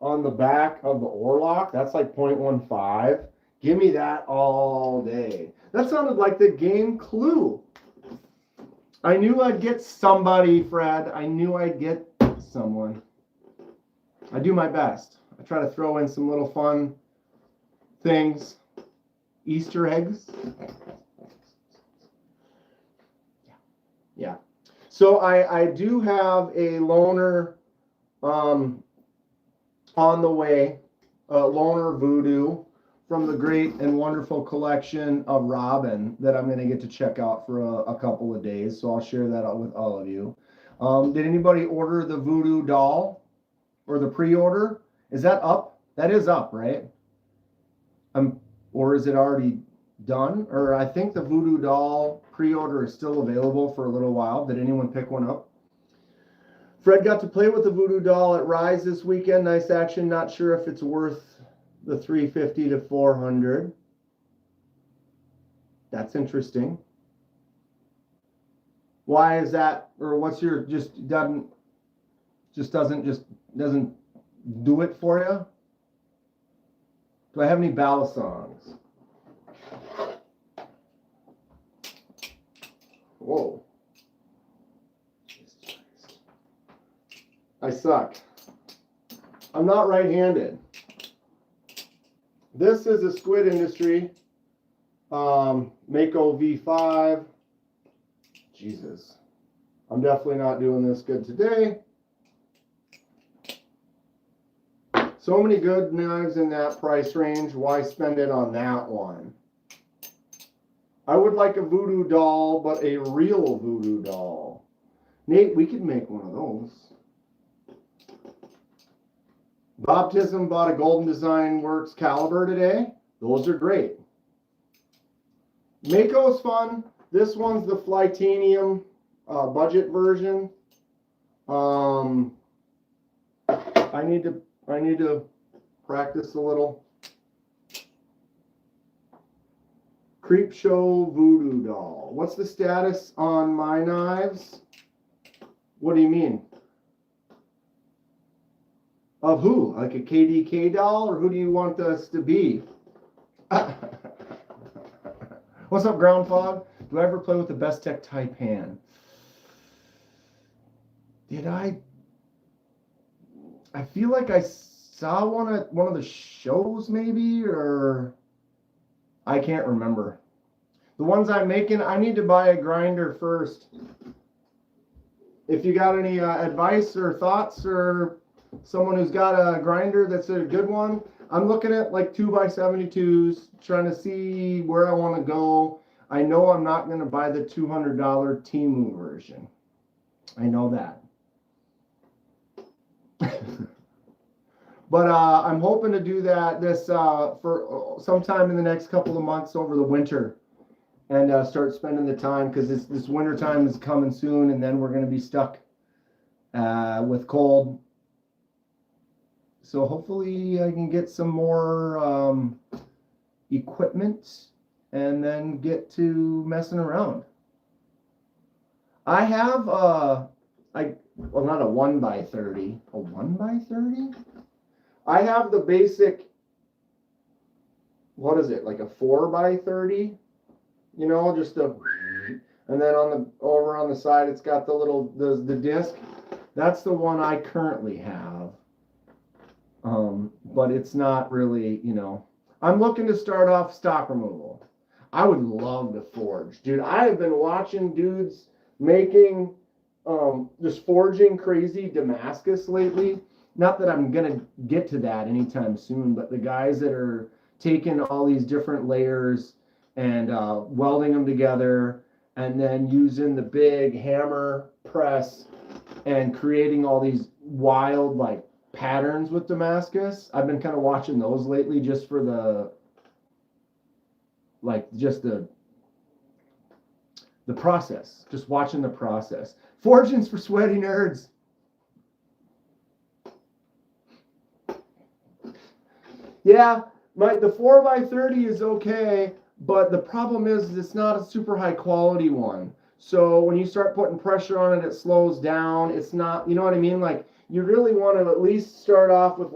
Speaker 1: on the back of the Orlock, that's like 0.15. Give me that all day. That sounded like the game Clue. I knew I'd get somebody, Fred. I knew I'd get someone. I do my best. I try to throw in some little fun things. Easter eggs. Yeah. So I do have a loaner on the way, loaner Voodoo from the great and wonderful collection of Robin that I'm going to get to check out for a couple of days. So I'll share that out with all of you. Did anybody order the Voodoo doll or the pre-order? Is that up? That is up, right? Or is it already done? Or I think the Voodoo doll pre-order is still available for a little while. Did anyone pick one up? Fred got to play with the Voodoo doll at Rise this weekend. Nice action. Not sure if it's worth the $350 to $400. That's interesting. Why is that? Or what's your doesn't do it for you? Do I have any ballad songs? Whoa. I suck. I'm not right-handed. This is a Squid Industry Mako V5. Jesus. I'm definitely not doing this good today. So many good knives in that price range. Why spend it on that one? I would like a Voodoo doll, but a real Voodoo doll. Nate, we could make one of those. Baptism bought a Golden Design Works caliber today. Those are great. Mako's fun. This one's the Flytanium budget version. I need to practice a little. Creep Show Voodoo doll. What's the status on my knives? What do you mean? Of who? Like a KDK doll, or who do you want us to be? What's up, Ground Fog? Do I ever play with the Best Tech type hand? Did I feel like I saw one at one of the shows, maybe, or I can't remember. The ones I'm making, I need to buy a grinder first. If you got any advice or thoughts, or someone who's got a grinder that's a good one, I'm looking at like 2x72s, trying to see where I want to go. I know I'm not going to buy the $200 Temu version. I know that. But I'm hoping to do that for sometime in the next couple of months over the winter, and start spending the time, because this winter time is coming soon, and then we're going to be stuck with cold. So hopefully I can get some more equipment and then get to messing around. I have well, not a 1x30, a 1x30. I have the basic, what is it, like a 4x30? You know, just a, and then over on the side it's got the little the disc. That's the one I currently have. But it's not really, you know. I'm looking to start off stock removal. I would love to forge, dude. I have been watching dudes making just forging crazy Damascus lately. Not that I'm gonna get to that anytime soon, but the guys that are taking all these different layers and welding them together, and then using the big hammer press and creating all these wild like patterns with Damascus. I've been kind of watching those lately, just for the process, just watching the process. Forging's for sweaty nerds. Yeah, the 4x30 is okay, but the problem is it's not a super high quality one. So when you start putting pressure on it, it slows down. It's not, you know what I mean? Like, you really want to at least start off with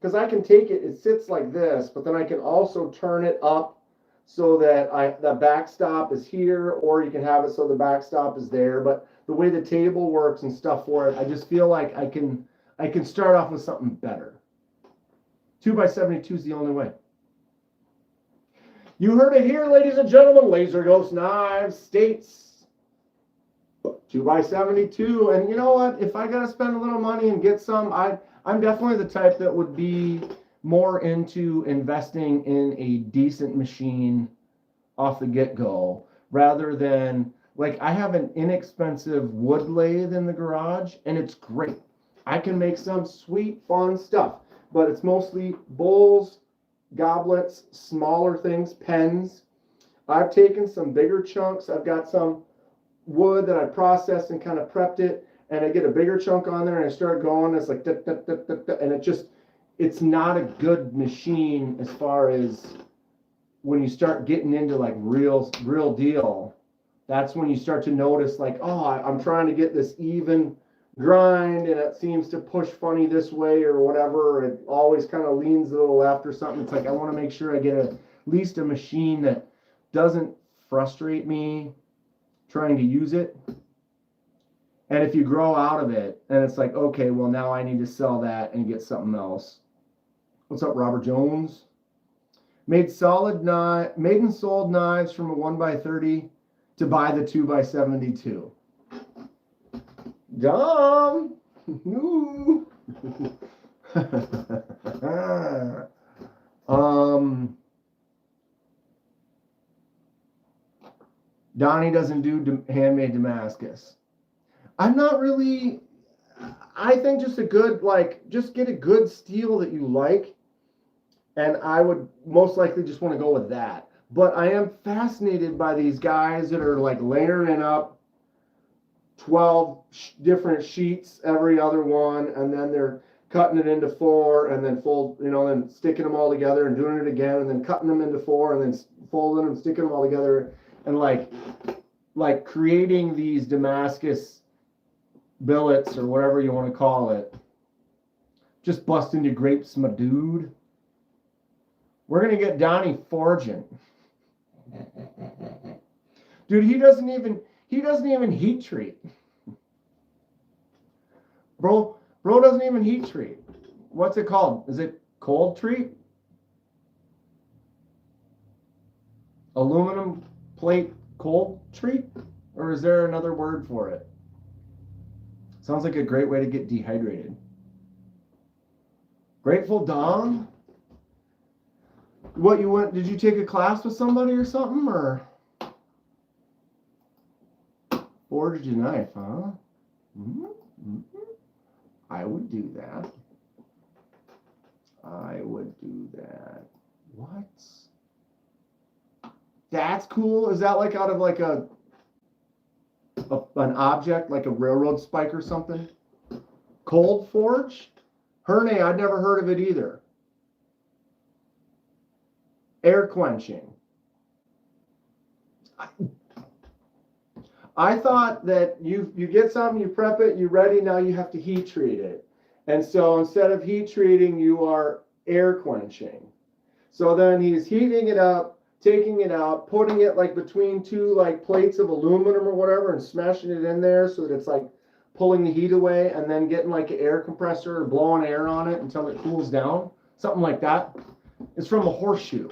Speaker 1: because I can take it sits like this, but then I can also turn it up so that the backstop is here, or you can have it so the backstop is there. But the way the table works and stuff for it, I just feel like I can start off with something better. 2x72 is the only way. You heard it here, ladies and gentlemen. Laser Ghost Knives states 2x72. And you know what? If I got to spend a little money and get some, I'm definitely the type that would be more into investing in a decent machine off the get-go, rather than, like, I have an inexpensive wood lathe in the garage, and it's great. I can make some sweet, fun stuff. But it's mostly bowls, goblets, smaller things, pens. I've taken some bigger chunks. I've got some wood that I processed and kind of prepped it, and I get a bigger chunk on there and I start going. It's like, and it's not a good machine as far as when you start getting into like real deal. That's when you start to notice, like, oh, I'm trying to get this even grind, and it seems to push funny this way or whatever. It always kind of leans to the left or something. It's like, I want to make sure I get at least a machine that doesn't frustrate me trying to use it. And if you grow out of it, and it's like, okay, well, now I need to sell that and get something else. What's up, Robert Jones? Made and sold knives from a 1x30 to buy the 2x72. Dumb. Donnie doesn't do handmade Damascus. I'm not really. I think just a good, just get a good steel that you like, and I would most likely just want to go with that. But I am fascinated by these guys that are like layering up 12 different sheets every other one, and then they're cutting it into 4, and then then sticking them all together and doing it again, and then cutting them into 4, and then folding them, sticking them all together, and like creating these Damascus billets or whatever you want to call it. Just busting your grapes, my dude. We're gonna get Donnie forging. Dude, he doesn't even heat treat. Bro doesn't even heat treat. What's it called? Is it cold treat? Aluminum plate cold treat? Or is there another word for it? Sounds like a great way to get dehydrated. Grateful Dawn? Did you take a class with somebody or something, or? Forged a knife, huh? Mm-hmm. I would do that. I would do that. What? That's cool. Is that like out of like an object, like a railroad spike or something? Cold forge? Herne, I'd never heard of it either. Air quenching. I thought that you get something, you prep it, you're ready, now you have to heat treat it. And so instead of heat treating, you are air quenching. So then he's heating it up, taking it out, putting it like between two like plates of aluminum or whatever and smashing it in there so that it's like pulling the heat away, and then getting like an air compressor or blowing air on it until it cools down. Something like that. It's from a horseshoe.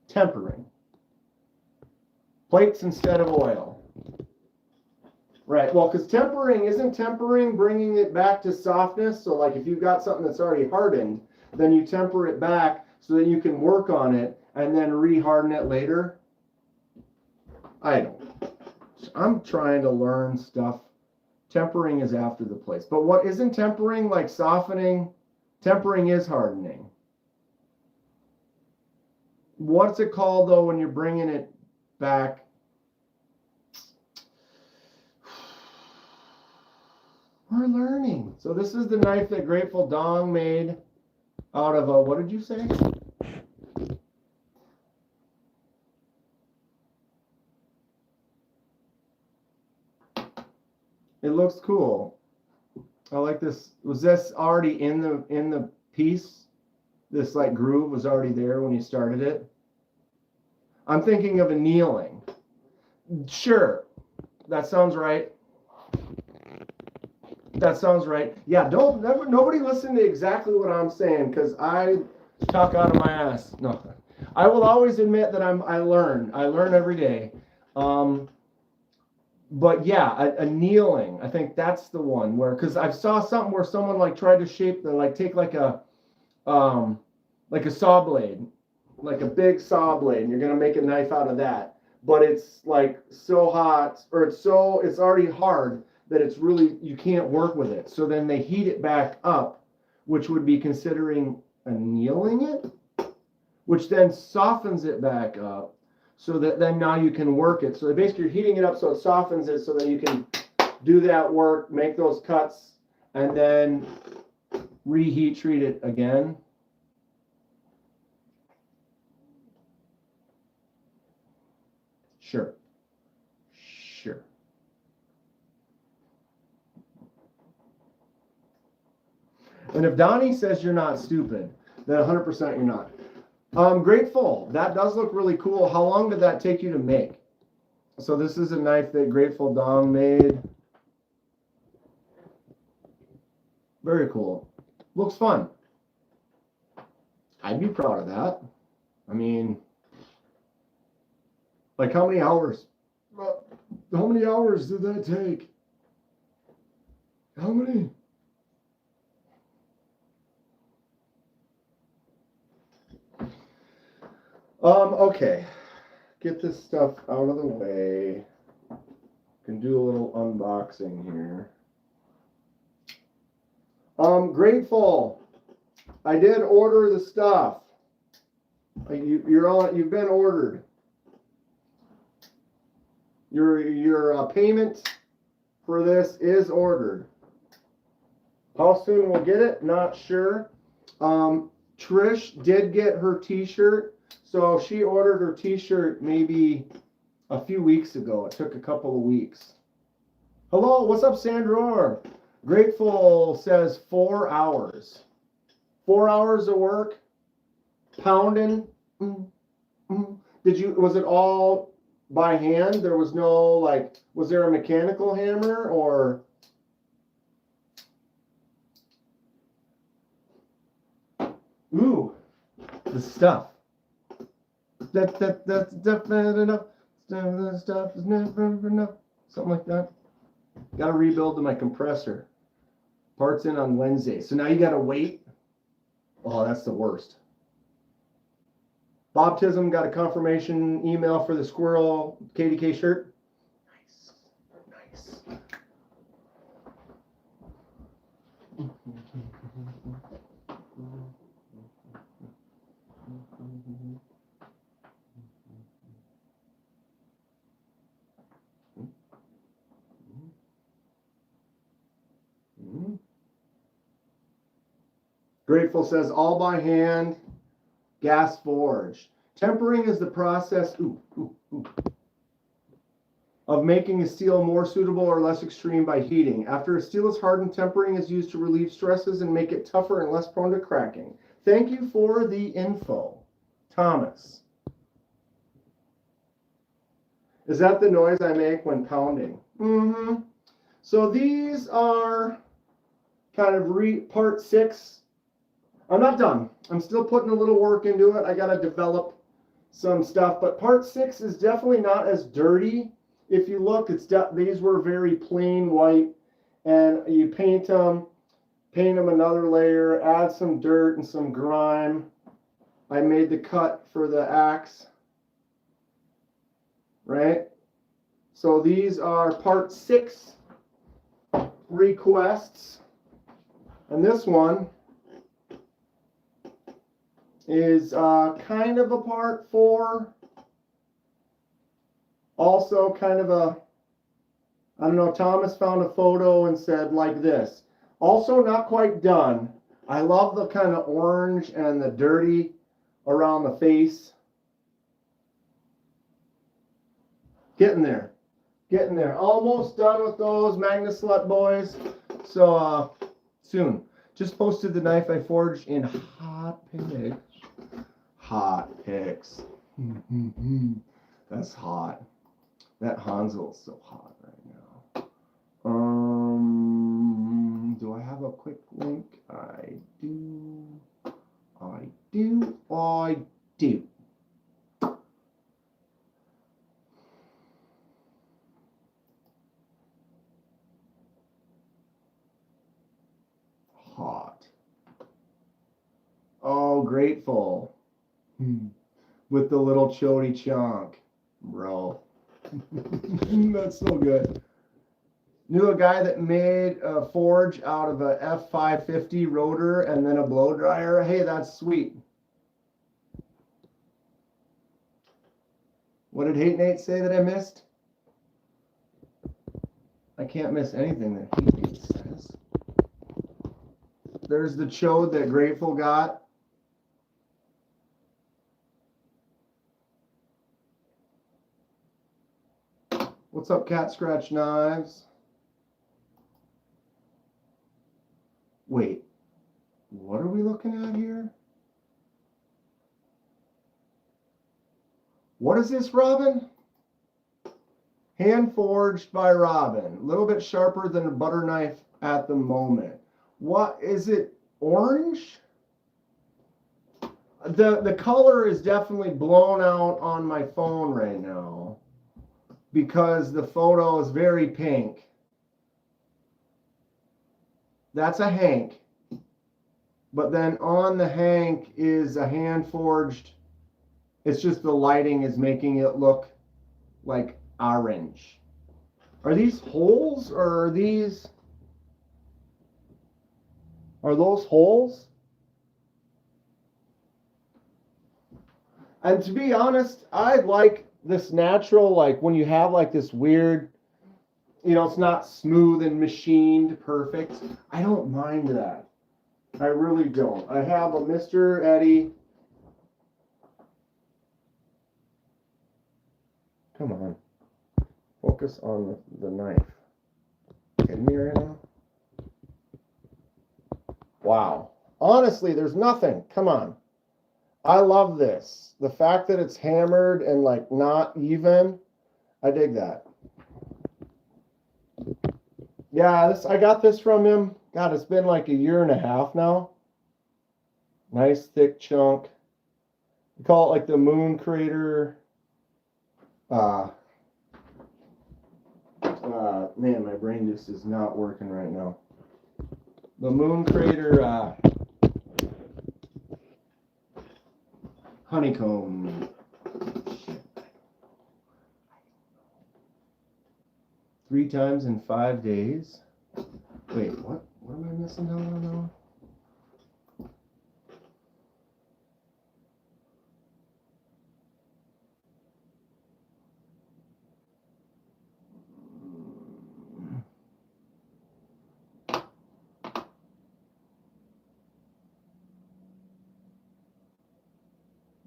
Speaker 1: Tempering. Plates instead of oil. Right, well, because isn't tempering bringing it back to softness? So like if you've got something that's already hardened, then you temper it back so that you can work on it and then re-harden it later. I'm trying to learn stuff. Tempering is after the plates. But what isn't tempering like softening? Tempering is hardening. What's it called though when you're bringing it back? We're learning. So this is the knife that Grateful Dong made out of a, what did you say? It looks cool. I like this. Was this already in the piece? This like groove was already there when you started it? I'm thinking of annealing. Sure. That sounds right. That sounds right. Yeah, nobody listen to exactly what I'm saying, because I talk out of my ass. No, I will always admit that I learn every day. But yeah, annealing, I think that's the one where, because I saw something where someone like tried to shape take like a saw blade, like a big saw blade, and you're gonna make a knife out of that, but it's like so hot, or it's already hard that it's really, you can't work with it. So then they heat it back up, which would be considering annealing it, which then softens it back up so that then now you can work it. So basically you're heating it up so it softens it so that you can do that work, make those cuts, and then reheat treat it again. Sure. And if Donnie says you're not stupid, then 100% you're not. Grateful. That does look really cool. How long did that take you to make? So this is a knife that Grateful Dong made. Very cool. Looks fun. I'd be proud of that. I mean, like how many hours? How many hours did that take? How many? Okay. Get this stuff out of the way. Can do a little unboxing here. Grateful. I did order the stuff. You've been ordered. Your payment for this is ordered. How soon we'll get it? Not sure. Trish did get her t-shirt. So she ordered her t-shirt maybe a few weeks ago. It took a couple of weeks. Hello, what's up, Sandra? Grateful says 4 hours. 4 hours of work, pounding. Was it all by hand? There was no was there a mechanical hammer or? Ooh, the stuff. That's definitely enough. That stuff is never enough. Something like that. Got to rebuild my compressor. Parts in on Wednesday. So now you got to wait. Oh, that's the worst. Bob Tism got a confirmation email for the squirrel KDK shirt. Nice. Nice. Grateful says, all by hand, gas forged. Tempering is the process of making a steel more suitable or less extreme by heating. After a steel is hardened, tempering is used to relieve stresses and make it tougher and less prone to cracking. Thank you for the info, Thomas. Is that the noise I make when pounding? Mm-hmm. So these are kind of part 6. I'm not done. I'm still putting a little work into it. I got to develop some stuff, but part 6 is definitely not as dirty. If you look, these were very plain white, and you paint them another layer, add some dirt and some grime. I made the cut for the axe, right? So these are part 6 requests, and this one is kind of a part 4. Also kind of a, I don't know, Thomas found a photo and said like this. Also not quite done. I love the kind of orange and the dirty around the face. Getting there. Getting there. Almost done with those Magnus Slut boys. So soon. Just posted the knife I forged in hot pics. Hot pics. That's hot. That Hansel's so hot right now. Do I have a quick link? I do. I do. I do. Hot. Oh, grateful. With the little chody chunk, bro. That's so good. Knew a guy that made a forge out of a F550 rotor and then a blow dryer. Hey, that's sweet. What did Hate Nate say that I missed? I can't miss anything that Hate Nate says. There's the chode that Grateful got. What's up, Cat Scratch Knives? Wait, what are we looking at here? What is this, Robin? Hand forged by Robin. A little bit sharper than a butter knife at the moment. What is it? Orange? The color is definitely blown out on my phone right now because the photo is very pink. That's a Hank. But then on the Hank is a hand forged. It's just the lighting is making it look like orange. Are these holes or are these? Are those holes? And to be honest, I like this natural, like when you have like this weird, you know, it's not smooth and machined perfect. I don't mind that. I really don't. I have a Mr. Eddie. Come on. Focus on the knife. Kidding me right now? Wow. Honestly, there's nothing. Come on. I love this. The fact that it's hammered and like not even. I dig that. Yeah, I got this from him. God, it's been like 1.5 years now. Nice thick chunk. We call it like the moon crater. Man, my brain just is not working right now. The moon crater honeycomb. 3 times in 5 days. Wait, what? What am I missing down now?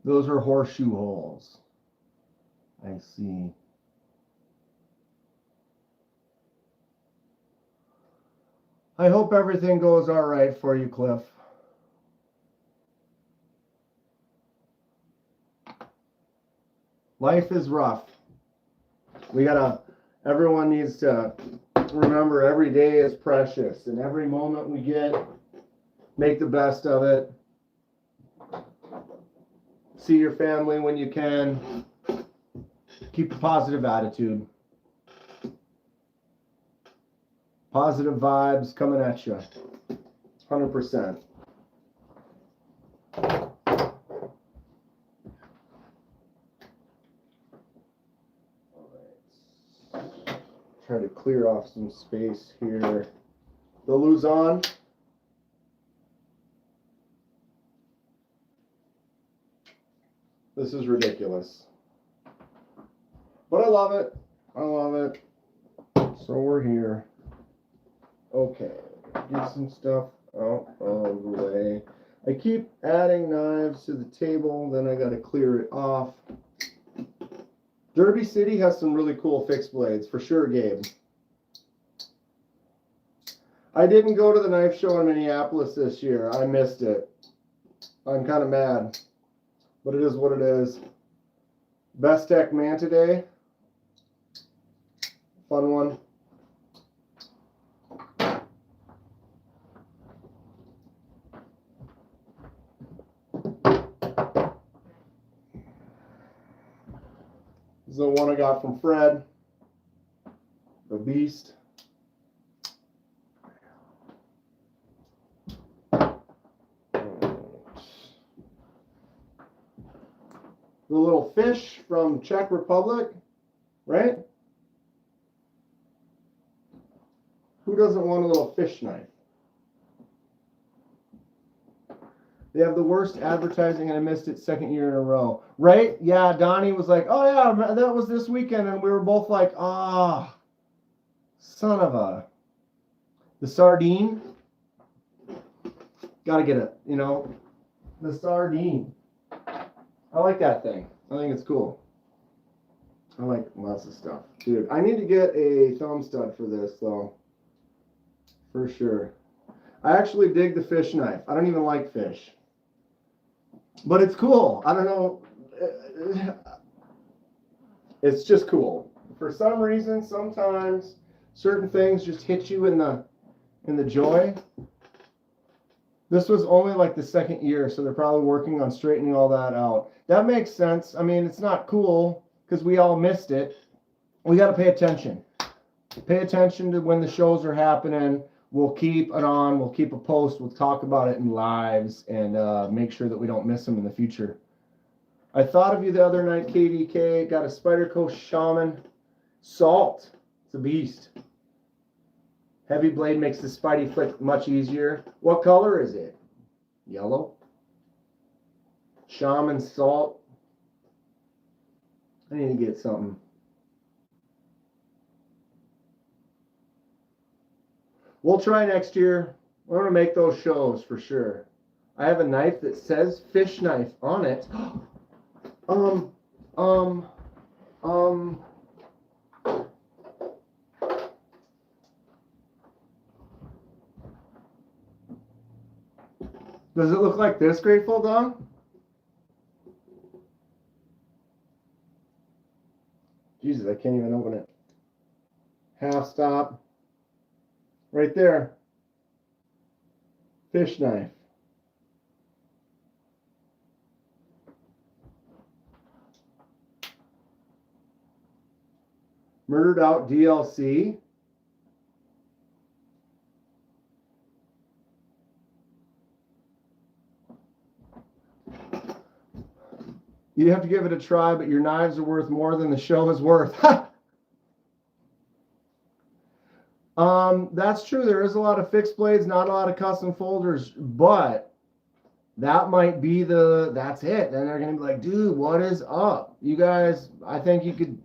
Speaker 1: Those are horseshoe holes. I see. I hope everything goes all right for you, Cliff. Life is rough. Everyone needs to remember every day is precious, and every moment we get, make the best of it. See your family when you can. Keep a positive attitude. Positive vibes coming at you. 100%. Try to clear off some space here. The Luzon. This is ridiculous. But I love it. I love it. So we're here. Okay. Get some stuff out of the way. I keep adding knives to the table, then I got to clear it off. Derby City has some really cool fixed blades, for sure, Gabe. I didn't go to the knife show in Minneapolis this year. I missed it. I'm kind of mad, but it is what it is. Best Tech Man today. Fun one. This is the one I got from Fred, the Beast. The little fish from Czech Republic, right? Who doesn't want a little fish knife? They have the worst advertising, and I missed it second year in a row. Right? Yeah, Donnie was like, oh yeah, that was this weekend, and we were both like, ah, son of a. The sardine. Gotta get it, you know. The sardine. I like that thing. I think it's cool. I like lots of stuff. Dude, I need to get a thumb stud for this, though. For sure. I actually dig the fish knife. I don't even like fish. But it's cool. I don't know. It's just cool. For some reason, sometimes certain things just hit you in the joy. This was only like the second year, so they're probably working on straightening all that out. That makes sense. I mean, it's not cool because we all missed it. We got to pay attention. Pay attention to when the shows are happening. We'll keep it on. We'll keep a post. We'll talk about it in lives and make sure that we don't miss them in the future. I thought of you the other night, KDK. Got a Spyderco Shaman Salt. It's a beast. Heavy blade makes the Spidey flick much easier. What color is it? Yellow. Shaman Salt. I need to get something. We'll try next year. We're going to make those shows for sure. I have a knife that says fish knife on it. Does it look like this, Grateful Dog? Jesus, I can't even open it. Half stop. Right there. Fish knife. Murdered Out DLC. You have to give it a try, but your knives are worth more than the show is worth. That's true. There is a lot of fixed blades, not a lot of custom folders, but that might be that's it. Then they're going to be like, dude, what is up? You guys, I think you could,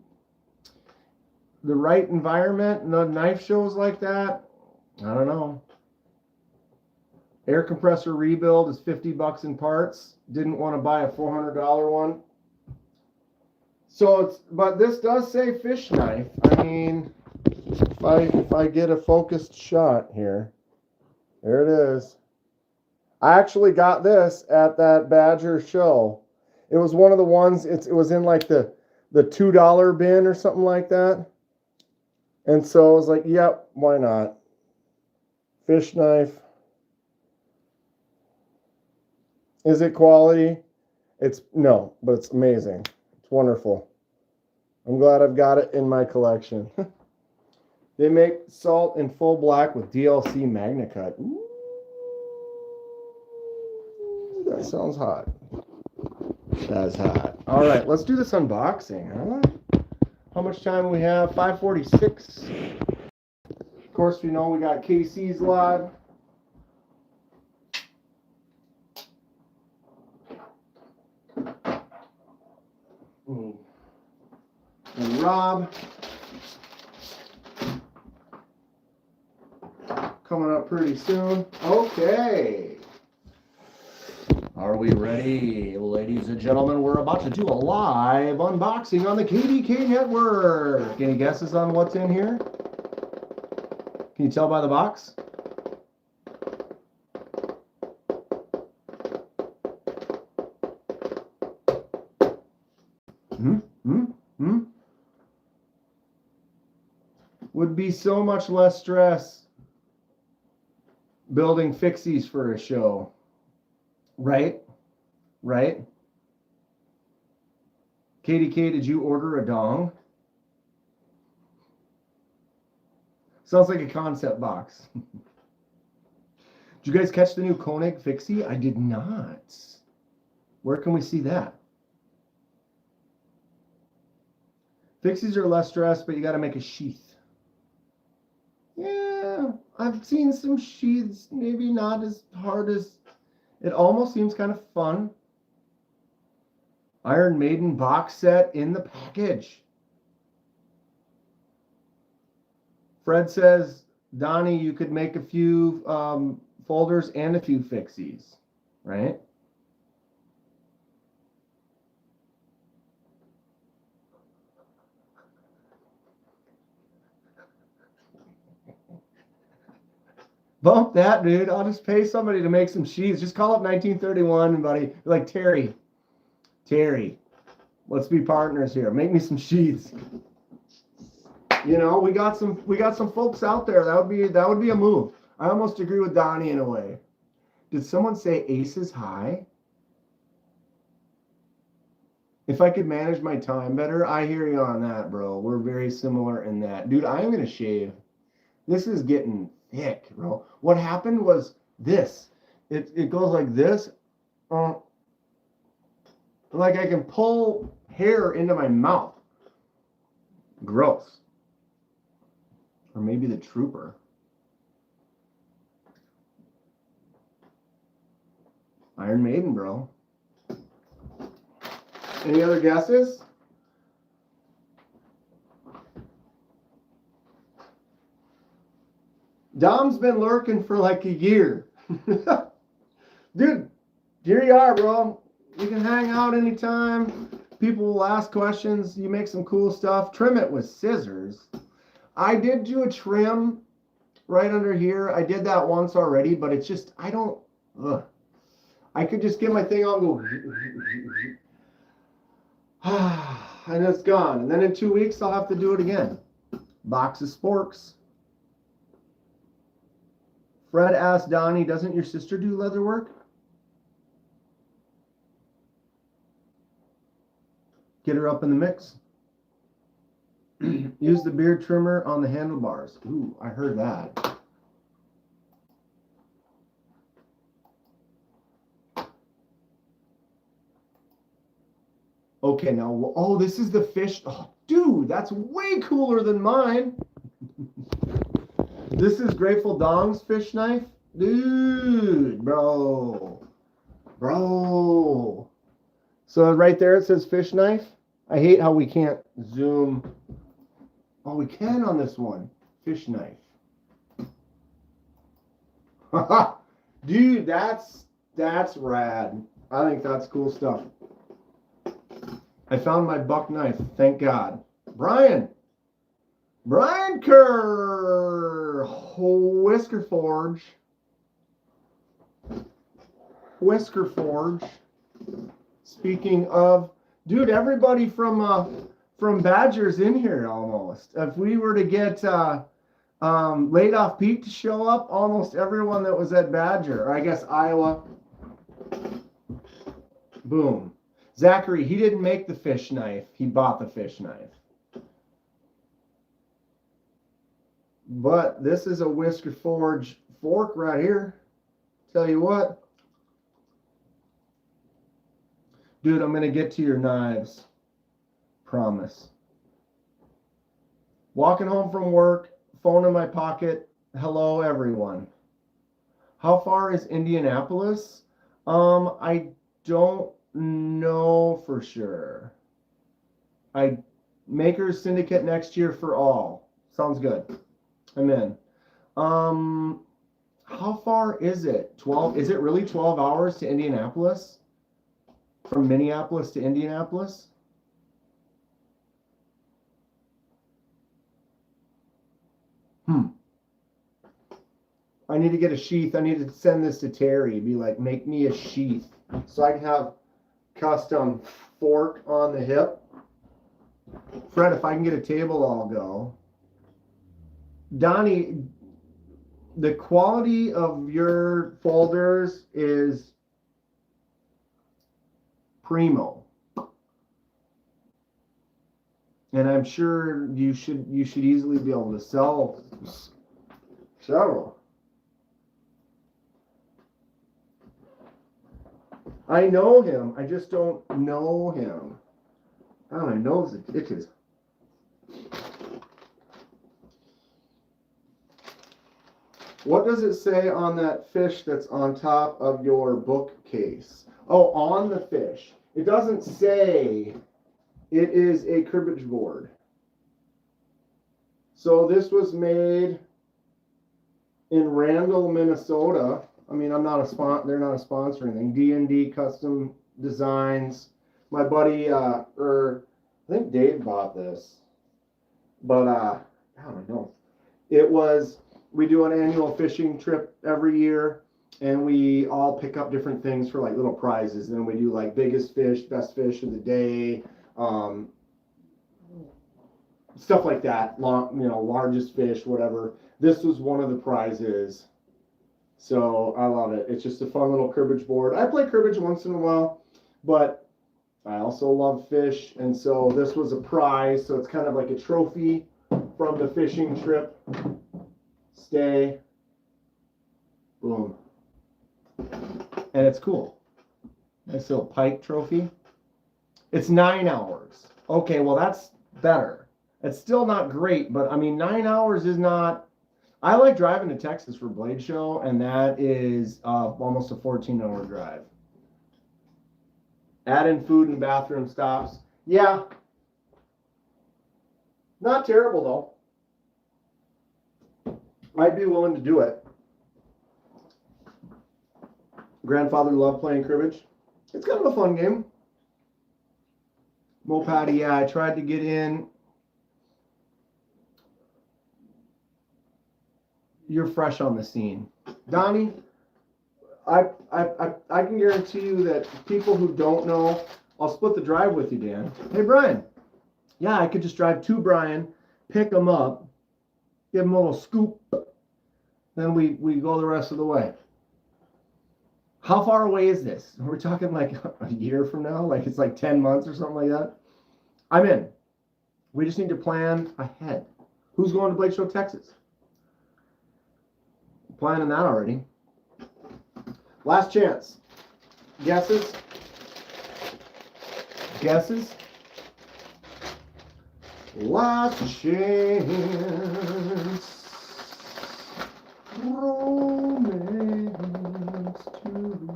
Speaker 1: the right environment and the knife shows like that, I don't know. Air compressor rebuild is $50 in parts. Didn't want to buy a $400 one. So but this does say fish knife. I mean, if I get a focused shot here, there it is. I actually got this at that Badger show. It was one of the ones, it was in like the $2 bin or something like that. And so I was like, yep, why not? Fish knife. Is it quality? No, but it's amazing. It's wonderful. I'm glad I've got it in my collection. They make salt in full black with DLC MagnaCut. Ooh, that sounds hot. That's hot. All right, let's do this unboxing, huh? How much time we have? 5:46. Of course, we know we got KC's live. And Rob coming up pretty soon. Okay. Are we ready? Ladies and gentlemen, we're about to do a live unboxing on the KDK Network. Any guesses on what's in here? Can you tell by the box? Would be so much less stress building fixies for a show. Right? Right? KDK, did you order a dong? Sounds like a concept box. Did you guys catch the new Koenig fixie? I did not. Where can we see that? Fixies are less stress, but you got to make a sheath. Yeah, I've seen some sheaths, maybe not as hard as, it almost seems kind of fun. Iron Maiden box set in the package. Fred says, Donnie, you could make a few folders and a few fixies, right? Bump that, dude. I'll just pay somebody to make some sheaths. Just call up 1931 and buddy, like Terry, let's be partners here. Make me some sheaths. You know, we got some folks out there. That would be a move. I almost agree with Donnie in a way. Did someone say aces high? If I could manage my time better, I hear you on that, bro. We're very similar in that. Dude, I am gonna shave. This is getting thick, bro. What happened was this. It goes like this. Like I can pull hair into my mouth. Gross. Or maybe the trooper. Iron Maiden, bro. Any other guesses? Dom's been lurking for like a year. Dude, here you are, bro. You can hang out anytime. People will ask questions. You make some cool stuff. Trim it with scissors. I did do a trim right under here. I did that once already, but it's just, I don't, I could just get my thing out and go, and it's gone. And then in 2 weeks, I'll have to do it again. Box of sporks. Fred asked Donnie, doesn't your sister do leather work? Get her up in the mix. Use the beard trimmer on the handlebars. Ooh, I heard that. Okay, now, oh, this is the fish. Oh, dude, that's way cooler than mine. This is Grateful Dong's fish knife. Dude, bro. Bro. So right there it says fish knife. I hate how we can't zoom. Oh, we can on this one. Fish knife. Dude, that's rad. I think that's cool stuff. I found my buck knife. Thank God. Brian Kerr. Whisker Forge. Speaking of, dude, everybody from Badger's in here almost. If we were to get Laid Off Pete to show up, almost everyone that was at Badger, or I guess Iowa. Boom. Zachary, he didn't make the fish knife. He bought the fish knife. But this is a Whisker Forge fork right here. Tell you what. Dude, I'm going to get to your knives. Promise. Walking home from work, phone in my pocket. Hello, everyone. How far is Indianapolis? I don't know for sure. Makers Syndicate next year for all. Sounds good. I'm in. How far is it? 12? Is it really 12 hours to Indianapolis? From Minneapolis to Indianapolis? I need to get a sheath. I need to send this to Terry. Be like, make me a sheath so I can have custom fork on the hip. Fred, if I can get a table, I'll go. Donnie, the quality of your folders is primo. And I'm sure you should easily be able to sell several. I know him. I just don't know him. Oh, my nose itches. What does it say on that fish that's on top of your bookcase? Oh, on the fish. It doesn't say. It is a cribbage board. So this was made in Randall, Minnesota. I mean, I'm not a they're not a sponsor or anything. D&D Custom Designs. My buddy, I think Dave bought this. But, I don't know. It was, we do an annual fishing trip every year. And we all pick up different things for like little prizes. And then we do like biggest fish, best fish of the day. Stuff like that, largest fish, whatever. This was one of the prizes, so I love it. It's just a fun little cribbage board. I play cribbage once in a while, but I also love fish, and so this was a prize, so it's kind of like a trophy from the fishing trip. Stay. Boom. And it's cool. Nice little pike trophy. It's 9 hours. Okay, well, that's better. It's still not great, but I mean, 9 hours is not. I like driving to Texas for Blade Show, and that is almost a 14-hour drive. Add in food and bathroom stops. Yeah. Not terrible, though. I'd be willing to do it. Grandfather loved playing cribbage. It's kind of a fun game. Mo Patty, yeah, I tried to get in. You're fresh on the scene. Donnie, I can guarantee you that people who don't know, I'll split the drive with you, Dan. Hey, Brian. Yeah, I could just drive to Brian, pick him up, give him a little scoop, then we go the rest of the way. How far away is this? We're talking like a year from now? Like it's like 10 months or something like that? I'm in. We just need to plan ahead. Who's going to Blade Show, Texas? Planning that already. Last chance. Guesses? guesses? Last chance. Romance 2.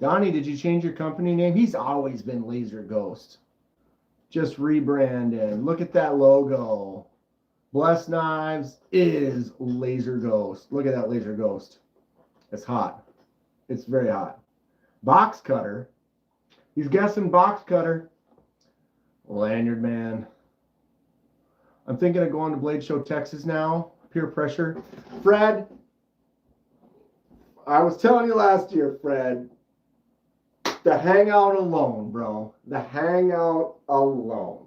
Speaker 1: Donnie, did you change your company name? He's always been Laser Ghost. Just rebranded. Look at that logo. Blessed Knives is Laser Ghost. Look at that Laser Ghost. It's hot. It's very hot. Box Cutter. He's guessing Box Cutter. Lanyard Man. I'm thinking of going to Blade Show Texas now. Peer pressure. Fred. I was telling you last year, Fred. The hangout alone, bro. The hangout alone.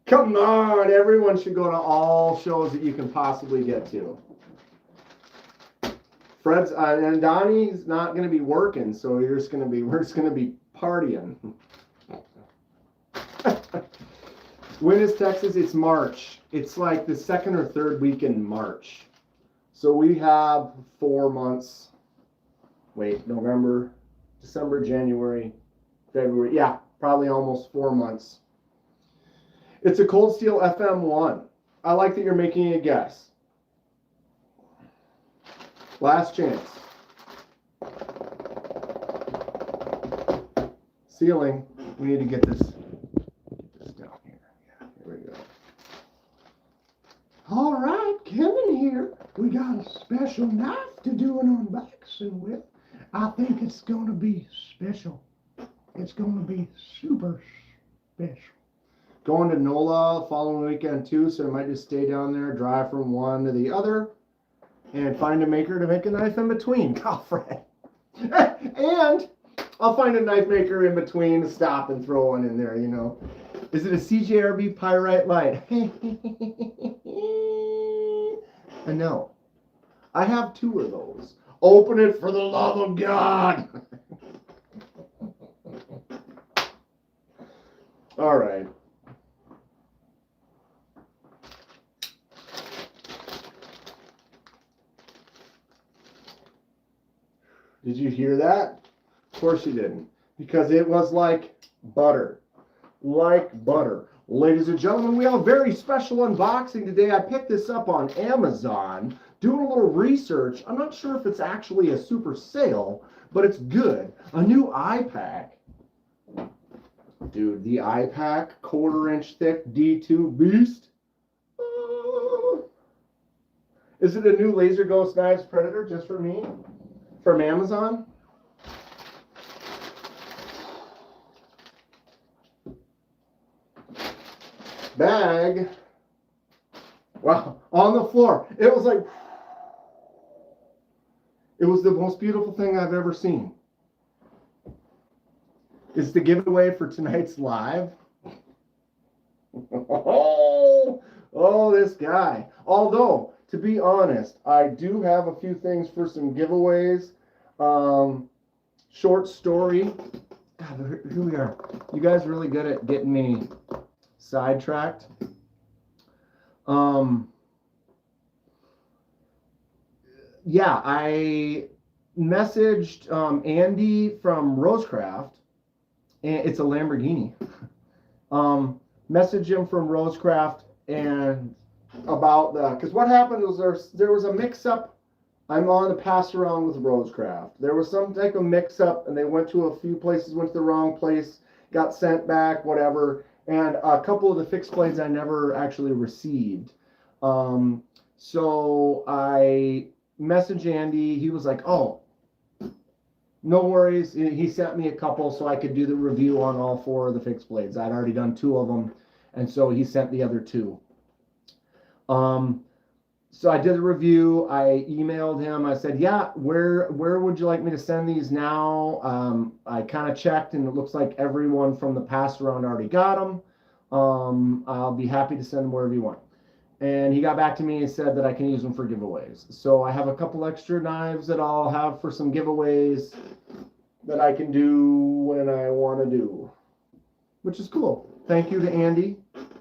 Speaker 1: Come on, everyone should go to all shows that you can possibly get to. Fred's and Donnie's not going to be working, so we're just going to be partying. When is Texas? It's March. It's like the second or third week in March. So we have 4 months. Wait, November, December, January, February. Yeah, probably almost 4 months. It's a Cold Steel FM1. I like that you're making a guess. Last chance. Ceiling. We need to get this down here. Yeah, here we go.
Speaker 2: All right, Kevin here. We got a special knife to do an unboxing with. I think it's going to be special. It's going to be super special.
Speaker 1: Going to NOLA following weekend too, so I might just stay down there, drive from one to the other, and find a maker to make a knife in between. Oh, Fred. And I'll find a knife maker in between to stop and throw one in there, you know. Is it a CJRB Pyrite light? And no. I have 2 of those. Open it for the love of God. All right. Did you hear that? Of course you didn't. Because it was like butter. Like butter. Ladies and gentlemen, we have a very special unboxing today. I picked this up on Amazon. Doing a little research. I'm not sure if it's actually a super sale, but it's good. A new eye pack. Dude, the eye pack, 1/4 inch thick D2 beast. Is it a new Laser Ghost Knives Predator just for me? From Amazon? Bag. Wow, on the floor. It was like, it was the most beautiful thing I've ever seen. It's the giveaway for tonight's live. Oh, this guy. Although, to be honest, I do have a few things for some giveaways. Short story. God, here we are. You guys are really good at getting me sidetracked. Yeah, I messaged Andy from Rosecraft, and it's a Lamborghini. Messaged him from Rosecraft and about the, because what happened was there was a mix-up. I'm on the pass around with Rosecraft. There was some type of mix-up, and they went to a few places, went to the wrong place, got sent back, whatever. And a couple of the fixed blades I never actually received. So I messaged Andy. He was like, oh, no worries. He sent me a couple so I could do the review on all 4 of the fixed blades. I'd already done 2 of them, and so he sent the other 2. So I did the review. I emailed him. I said, yeah, where would you like me to send these now? I kind of checked, and it looks like everyone from the pass around already got them. I'll be happy to send them wherever you want. And he got back to me and said that I can use them for giveaways. So I have a couple extra knives that I'll have for some giveaways that I can do when I want to do, which is cool. Thank you to Andy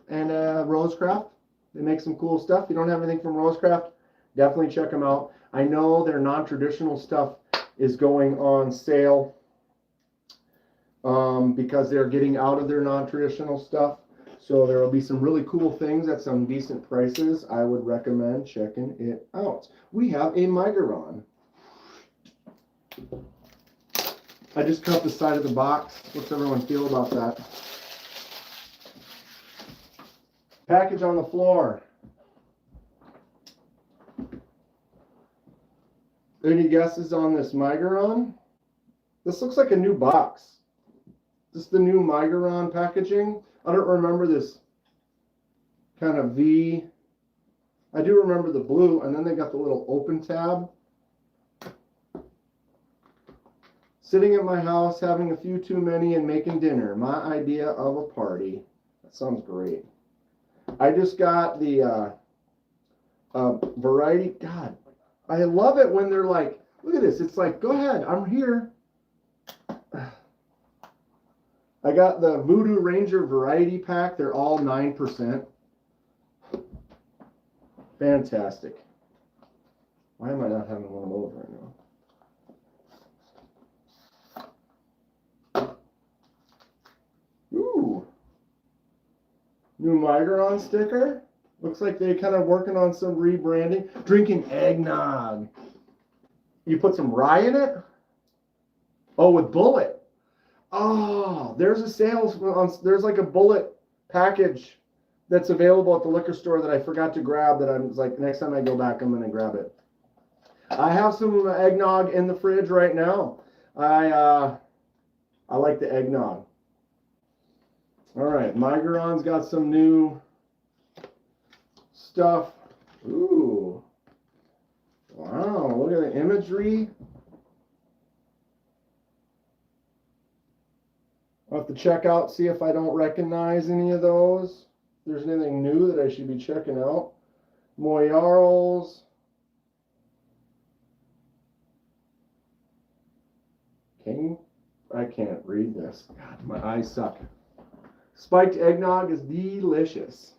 Speaker 1: and Rosecraft. They make some cool stuff. If you don't have anything from Rosecraft, Definitely check them out. I know their non-traditional stuff is going on sale because they're getting out of their non-traditional stuff. So there will be some really cool things at some decent prices. I would recommend checking it out. We have a Migeron. I just cut the side of the box. What's everyone feel about that? Package on the floor. Any guesses on this Migeron? This looks like a new box. This is the new Migeron packaging. I don't remember this kind of V. I do remember the blue, and then they got the little open tab. Sitting at my house, having a few too many and making dinner. My idea of a party. That sounds great. I just got the variety. God, I love it when they're like, look at this. It's like, go ahead, I'm here. I got the Voodoo Ranger variety pack. They're all 9%. Fantastic. Why am I not having one of those right now? Ooh. New Migeron sticker. Looks like they kind of working on some rebranding. Drinking eggnog. You put some rye in it? Oh, with bullet. Oh, there's a sales on, there's like a bullet package that's available at the liquor store that I forgot to grab that I'm like, next time I go back, I'm going to grab it. I have some eggnog in the fridge right now. I like the eggnog. All right, Migeron's got some new stuff. Ooh. Wow, look at the imagery. I'll have to check out, see if I don't recognize any of those. If there's anything new that I should be checking out. Moyarls. King? I can't read this. God, my eyes suck. Spiked eggnog is delicious.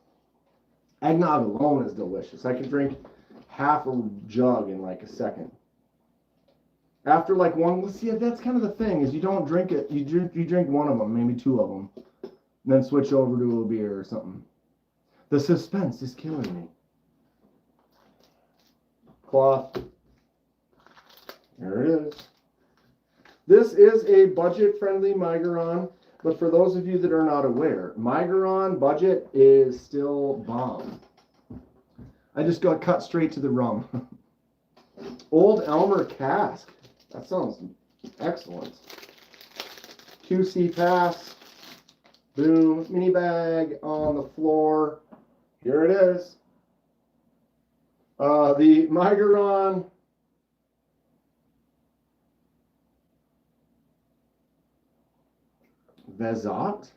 Speaker 1: Eggnog alone is delicious. I can drink half a jug in like a second. After like one, let's see, that's kind of the thing, is you don't drink it, you drink one of them, maybe two of them, and then switch over to a beer or something. The suspense is killing me. Cloth. There it is. This is a budget-friendly Migeron, but for those of you that are not aware, Migeron budget is still bomb. I just got cut straight to the rum. Old Elmer cask. That sounds excellent. QC pass. Boom. Mini bag on the floor. Here it is. The Migeron Vezot.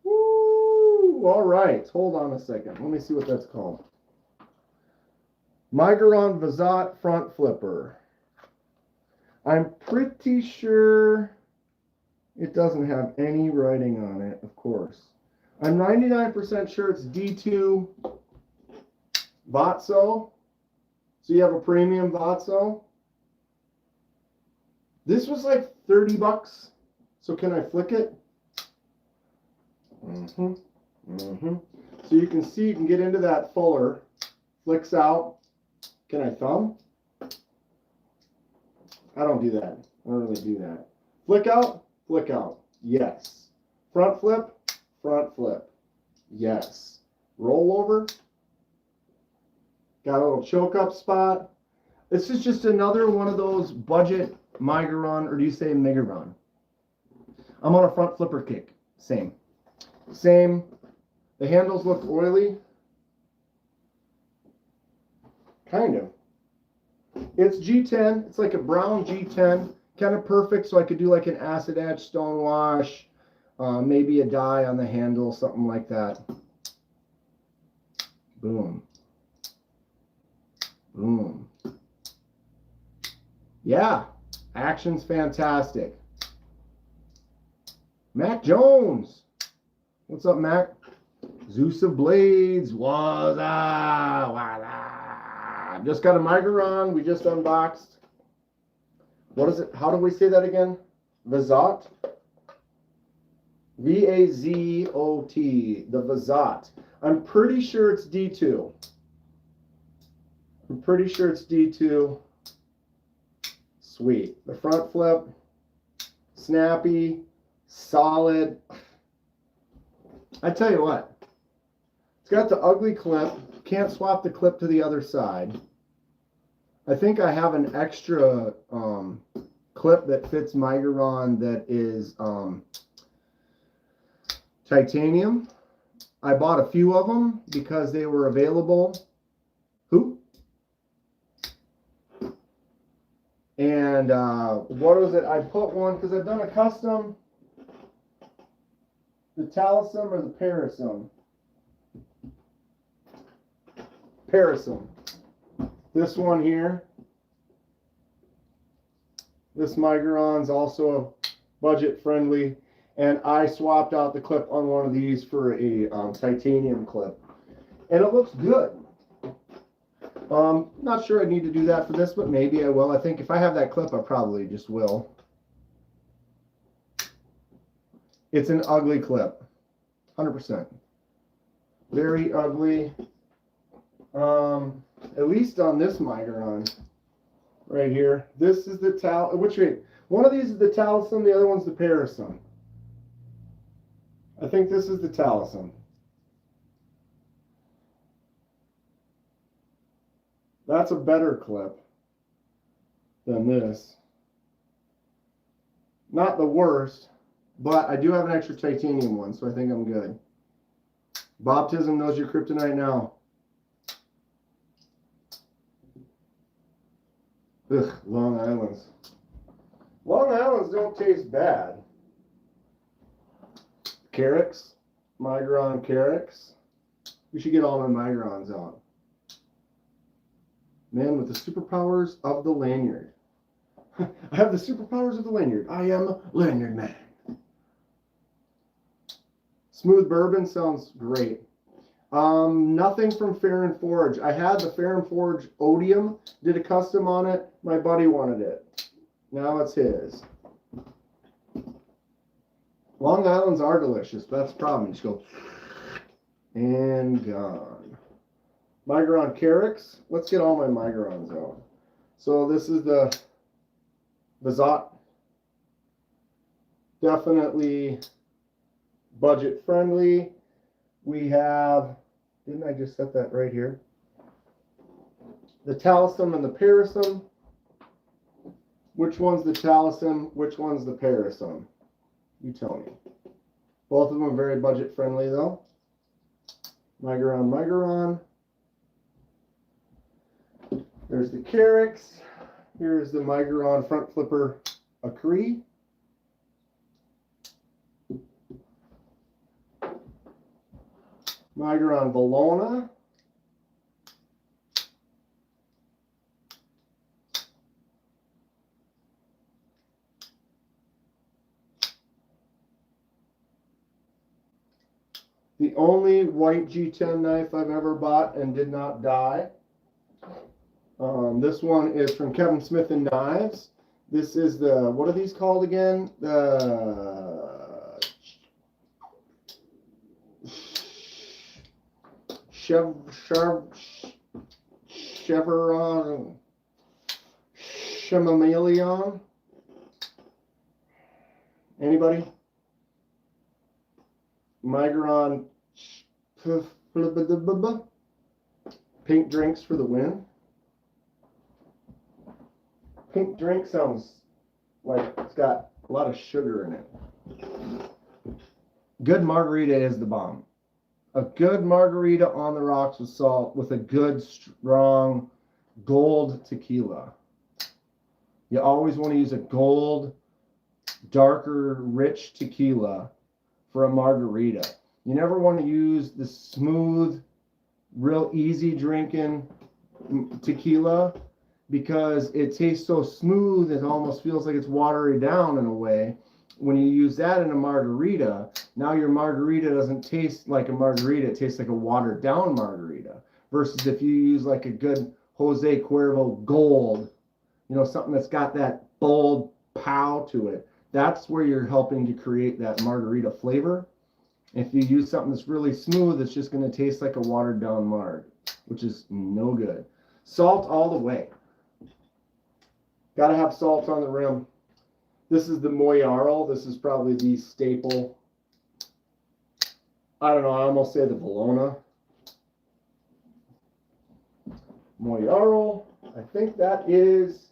Speaker 1: Woo! All right. Hold on a second. Let me see what that's called. Migeron Vezot front flipper. I'm pretty sure it doesn't have any writing on it, of course. I'm 99% sure it's D2 Vatso. So you have a premium Vatso. This was like 30 bucks. So can I flick it? So you can see, you can get into that fuller. Flicks out. Can I thumb? I don't do that. I don't really do that. Flick out, flick out. Yes. Front flip, front flip. Yes. Roll over. Got a little choke up spot. This is just another one of those budget Migeron, or do you say Migeron? I'm on a front flipper kick. Same. Same. The handles look oily. Kind of. It's G10. It's like a brown G10. Kind of perfect, so I could do like an acid etch, stone wash, maybe a dye on the handle, something like that. Boom. Boom. Yeah. Action's fantastic. Mac Jones. What's up, Mac? Zeus of Blades was just got a Migron. We just unboxed. What is it? How do we say that again? Vazot. V-A-Z-O-T. The Vazot. I'm pretty sure it's D2. I'm pretty sure it's D2. Sweet. The front flip. Snappy. Solid. I tell you what. It's got the ugly clip. Can't swap the clip to the other side. I think I have an extra clip that fits Migron that is titanium. I bought a few of them because they were available. Who? And what was it? I put one because I've done a custom. The Talisman or the Parasum? Parasum. This one here. This Migron's also budget friendly. And I swapped out the clip on one of these for a titanium clip. And it looks good. Not sure I need to do that for this, but maybe I will. I think if I have that clip, I probably just will. It's an ugly clip. 100%. Very ugly. At least on this Migron right here. This is the one of these is the Talisman, the other one's the Parasum. I think this is the Talisman. That's a better clip than this. Not the worst, but I do have an extra titanium one, so I think I'm good. Baptism knows your kryptonite now. Ugh, Long Islands. Long Islands don't taste bad. Carricks, Migron Carricks. We should get all my Migrons out. Man with the superpowers of the lanyard. I have the superpowers of the lanyard. I am Lanyard Man. Smooth bourbon sounds great. Nothing from Fair and Forge. I had the Fair and Forge Odium, did a custom on it. My buddy wanted it. Now it's his. Long Islands are delicious, but that's the problem. You just go and gone. Migron Carricks. Let's get all my Migrons out. So this is the Vazot. Definitely budget friendly. We have, didn't I just set that right here? The Talisman and the Parasum. Which one's the Talisman? Which one's the Parasum? You tell me. Both of them are very budget friendly though. Migron, Migron. There's the Carricks. Here's the Migron front flipper Acree. Migron Bologna. The only white G10 knife I've ever bought and did not die. This one is from Kevin Smith and Knives. This is the, what are these called again? The Chevron Chameleon. Anybody? Migron Pink Drinks for the win. Pink drink sounds like it's got a lot of sugar in it. Good margarita is the bomb. A good margarita on the rocks with salt with a good strong gold tequila. You always want to use a gold, darker, rich tequila for a margarita. You never want to use the smooth, real easy drinking tequila because it tastes so smooth it almost feels like it's watery down in a way. when you use that in a margarita, now your margarita doesn't taste like a margarita. It tastes like a watered down margarita. Versus if you use like a good Jose Cuervo Gold, you know, something that's got that bold pow to it. That's where you're helping to create that margarita flavor. If you use something that's really smooth, it's just going to taste like a watered down marg, which is no good. Salt all the way. Got to have salt on the rim. This is the Moyarl. This is probably the staple. I don't know, I almost say the Bologna. Moyarl. I think that is,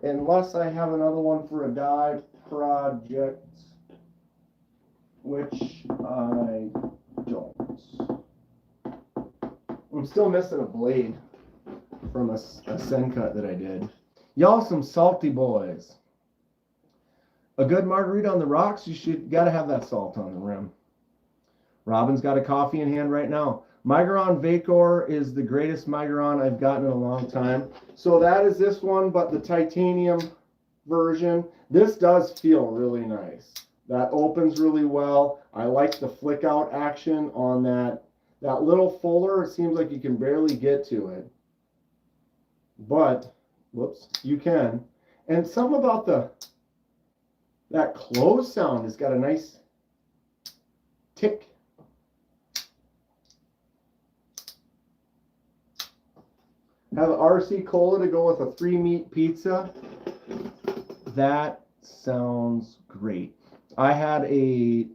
Speaker 1: unless I have another one for a dye project, which I don't. I'm still missing a blade from a send cut that I did. Y'all some salty boys. A good margarita on the rocks, you gotta have that salt on the rim. Robin's got a coffee in hand right now. Migron Vacor is the greatest Migron I've gotten in a long time. So that is this one, but the titanium version. This does feel really nice. That opens really well. I like the flick out action on that little fuller. It seems like you can barely get to it. But, whoops, you can. And something about that close sound has got a nice tick. Have RC Cola to go with a 3-meat pizza. That sounds great. I had it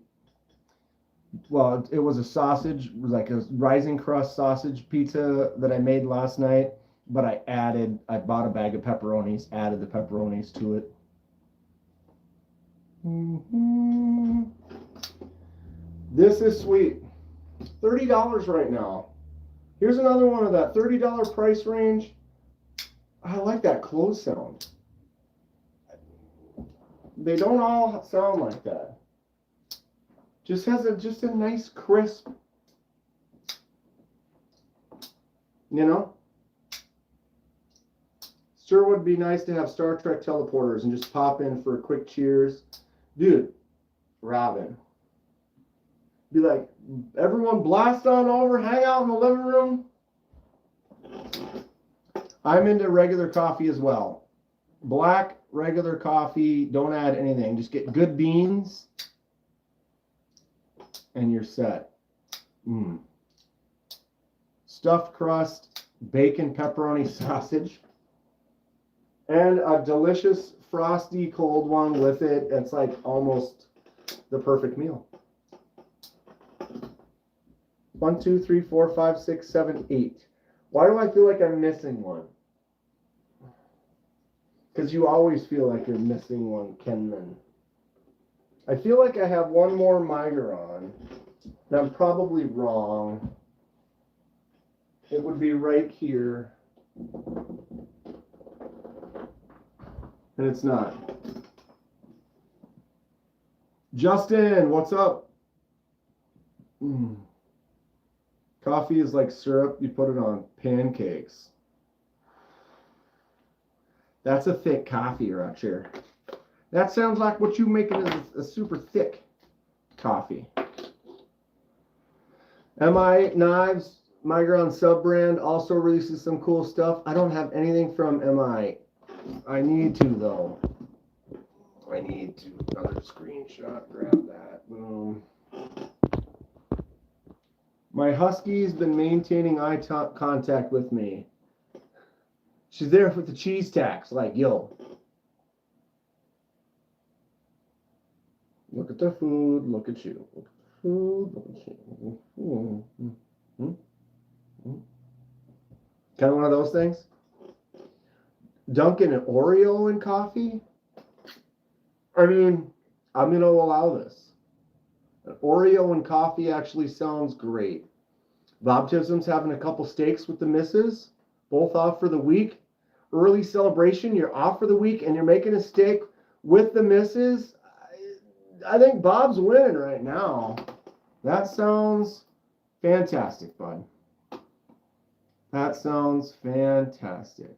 Speaker 1: was a sausage, like a rising crust sausage pizza that I made last night, but I bought a bag of pepperonis, added the pepperonis to it. This is sweet. $30 right now. Here's another one of that $30 price range. I like that close sound. They don't all sound like that. Just has a nice crisp, you know? Sure would be nice to have Star Trek teleporters and just pop in for a quick cheers. Dude, Robin. Be like, everyone blast on over, hang out in the living room. I'm into regular coffee as well. Black, regular coffee, don't add anything. Just get good beans and you're set. Stuffed crust, bacon, pepperoni, sausage, and a delicious frosty cold one with it. It's like almost the perfect meal. 1, 2, 3, 4, 5, 6, 7, 8. Why do I feel like I'm missing one? Because you always feel like you're missing one, Kenman. I feel like I have one more Migron, and I'm probably wrong. It would be right here. And it's not. Justin, what's up? Coffee is like syrup. You put it on pancakes. That's a thick coffee right here. That sounds like what you making is a super thick coffee. MI Knives, Migron sub-brand, also releases some cool stuff. I don't have anything from MI. I need to, though. I need to. Another screenshot. Grab that. Boom. My husky's been maintaining eye contact with me. She's there with the cheese tax. Like, yo. Look at the food. Look at you. Look at the food. Look at you. Kind of one of those things. Dunkin' an Oreo in coffee? I mean, I'm going to allow this. An Oreo and coffee actually sounds great. Bob Tisom's having a couple steaks with the missus, both off for the week. Early celebration, you're off for the week, and you're making a steak with the missus. I think Bob's winning right now. That sounds fantastic, bud. That sounds fantastic.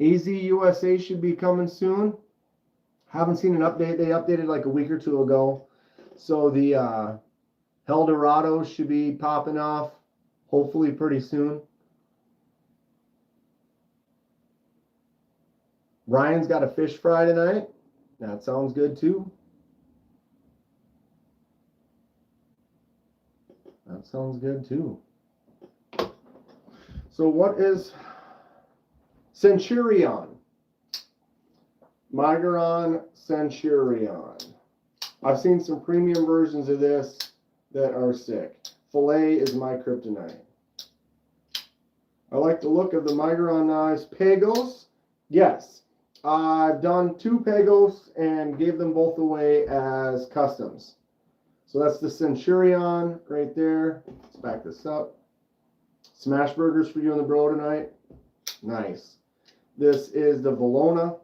Speaker 1: AZ USA should be coming soon. Haven't seen an update. They updated like a week or two ago. So the Eldorado should be popping off hopefully pretty soon. Ryan's got a fish fry tonight. That sounds good too. That sounds good too. So what is Centurion? Migeron Centurion. I've seen some premium versions of this that are sick. Filet is my kryptonite. I like the look of the Migeron knives. Pagos, yes. I've done 2 Pagos and gave them both away as customs. So that's the Centurion right there. Let's back this up. Smash burgers for you and the bro tonight. Nice. This is the Valona.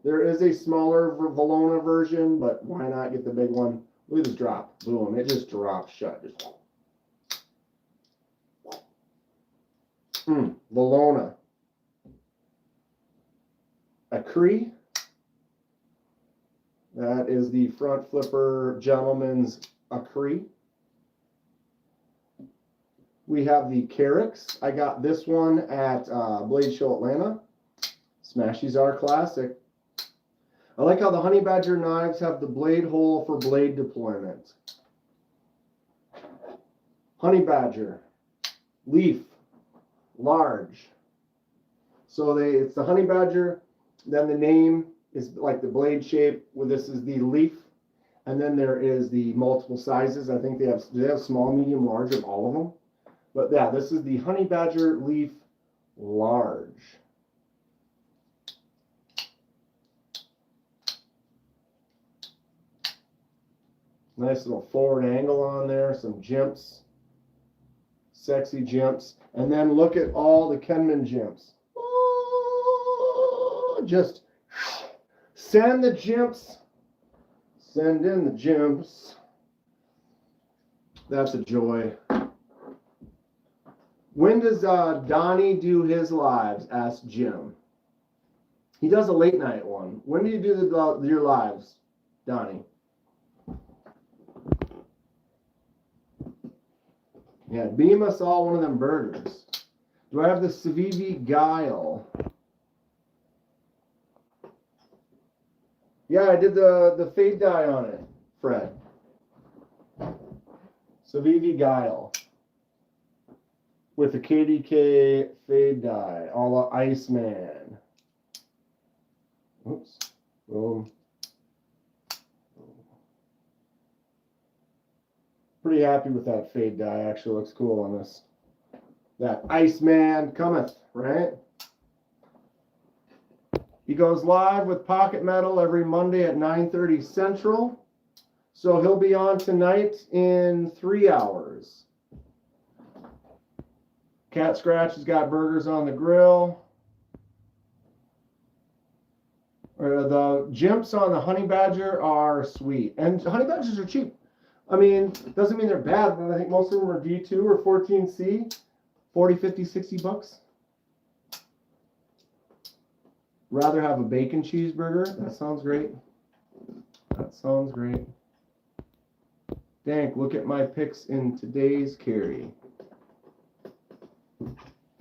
Speaker 1: There is a smaller Valona version, but why not get the big one? Look at this drop. Boom. It just drops shut. Valona. A Cree. That is the front flipper gentleman's Acree. We have the Carrix. I got this one at Blade Show Atlanta. Smashies are classic. I like how the Honey Badger knives have the blade hole for blade deployment. Honey Badger, leaf, large. So it's the Honey Badger, then the name is like the blade shape, where this is the leaf, and then there is the multiple sizes. I think they have small, medium, large of all of them. But yeah, this is the Honey Badger leaf large. Nice little forward angle on there, some jimps, sexy jimps. And then look at all the Kenman jimps. Oh, just send the jimps, send in the jimps. That's a joy. When does Donnie do his lives? Asked Jim. He does a late night one. When do you do your lives, Donnie? Yeah, beam us all one of them burgers. Do I have the Civivi Guile? Yeah, I did the fade dye on it, Fred. Civivi Guile. With the KDK fade dye, a la Iceman. Oops. Boom. Pretty happy with that fade dye. Actually looks cool on this. That Iceman cometh, right? He goes live with Pocket Metal every Monday at 9:30 Central. So he'll be on tonight in 3 hours. Cat Scratch has got burgers on the grill. The jimps on the Honey Badger are sweet. And Honey Badgers are cheap. I mean, doesn't mean they're bad, but I think most of them are D2 or 14C. 40, 50, 60 bucks. Rather have a bacon cheeseburger. That sounds great. That sounds great. Dank, look at my picks in today's carry.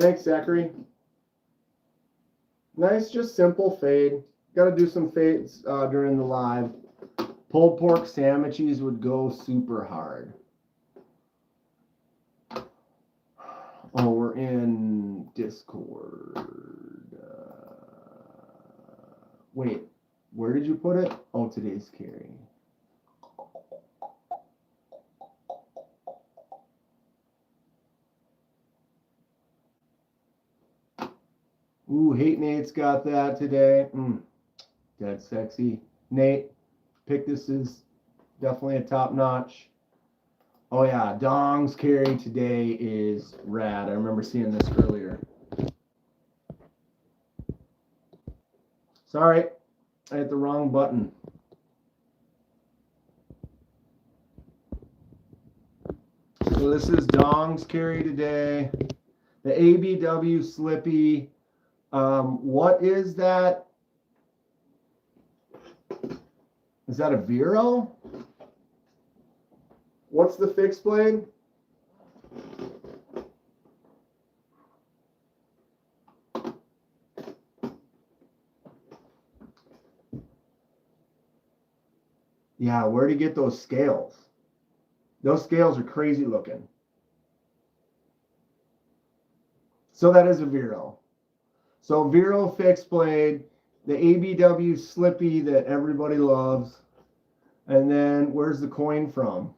Speaker 1: Thanks, Zachary. Nice, just simple fade. Got to do some fades during the live. Pulled pork sandwiches would go super hard. Oh, we're in Discord. Wait, where did you put it? Oh, today's carry. Ooh, Hate Nate's got that today. That's sexy. Nate, pick this is definitely a top notch. Oh yeah, Dong's carry today is rad. I remember seeing this earlier. Sorry, I hit the wrong button. So this is Dong's carry today. The ABW Slippy. What is that? Is that a Vero? What's the fixed blade? Yeah, where'd you get those scales? Those scales are crazy looking. So that is a Vero. So Vero fixed blade, the ABW Slippy that everybody loves. And then where's the coin from?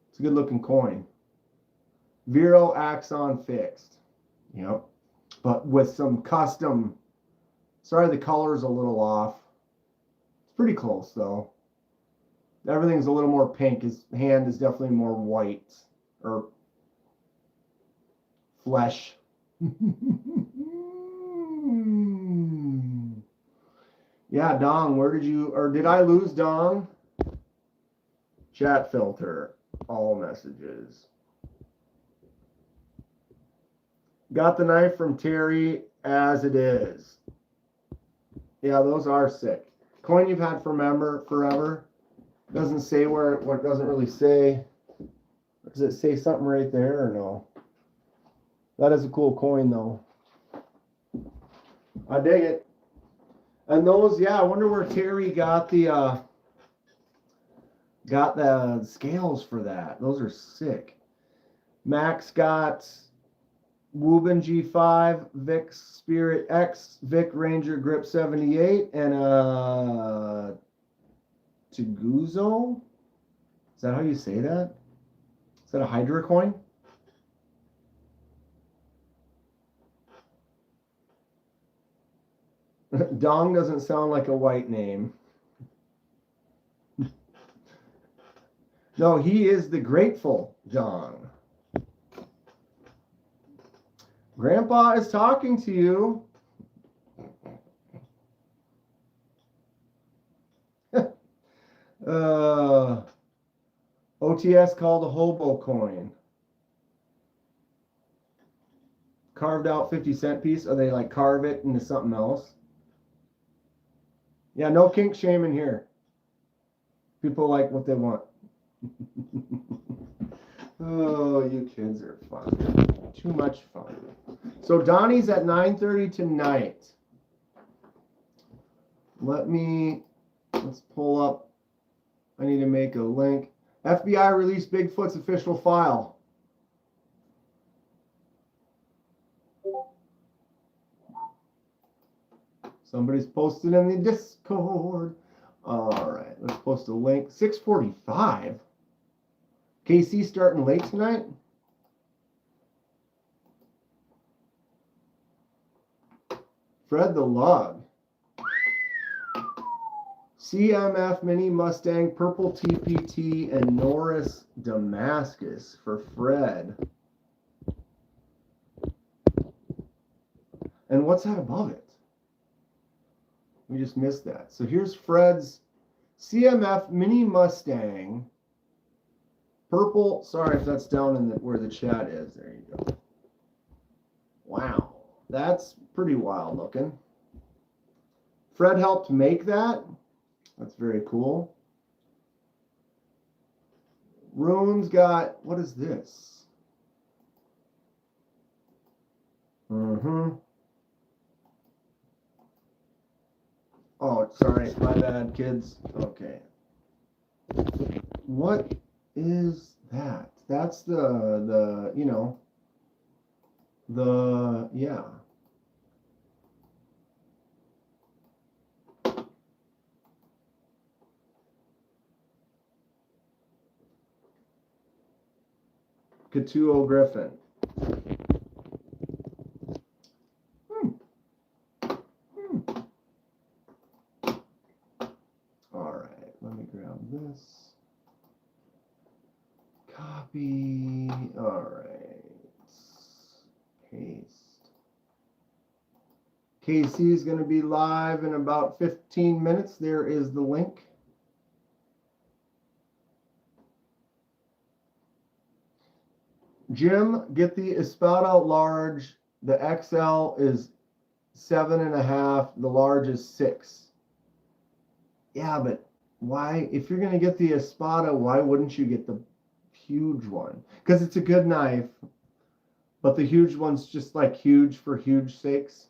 Speaker 1: It's a good looking coin. Vero Axon fixed. Yep. But with some custom. Sorry, the color's a little off. It's pretty close though. Everything's a little more pink. His hand is definitely more white or flesh. Yeah, Dong, where did you, or did I lose Dong? Chat filter, all messages. Got the knife from Terry as it is. Yeah, those are sick. Coin you've had forever. Doesn't say where, what doesn't really say. Does it say something right there or no? That is a cool coin though. I dig it. And those, yeah, I wonder where Terry got the scales for that. Those are sick. Max got Woobin G5, Vic Spirit X, Vic Ranger Grip 78, and a Taguzo? Is that how you say that? Is that a Hydra coin? Dong doesn't sound like a white name. No, he is the Grateful Dong. Grandpa is talking to you. OTS called a hobo coin. Carved out 50-cent piece. Or they like carve it into something else? Yeah, no kink shaming here. People like what they want. Oh, you kids are fun. Too much fun. So Donnie's at 9:30 tonight. Let's pull up. I need to make a link. FBI released Bigfoot's official file. Somebody's posted in the Discord. All right, let's post a link. 6:45. KC starting late tonight? Fred the Lug. CMF Mini Mustang, Purple TPT, and Norris Damascus for Fred. And what's that above it? We just missed that. So here's Fred's CMF Mini Mustang. Purple, sorry if that's down in where the chat is. There you go. Wow, that's pretty wild looking. Fred helped make that. That's very cool. Rune's got, what is this? Oh, sorry, my bad, kids. Okay. What is that? That's the you know, yeah. Katuo Griffin. All right, let me grab this. Copy. All right. Paste. KC is going to be live in about 15 minutes. There is the link. Jim, get the Espada large. The XL is 7.5. The large is 6. Yeah, but Why, if you're going to get the Espada, why wouldn't you get the huge one? Because it's a good knife, but the huge one's just like huge for huge sakes.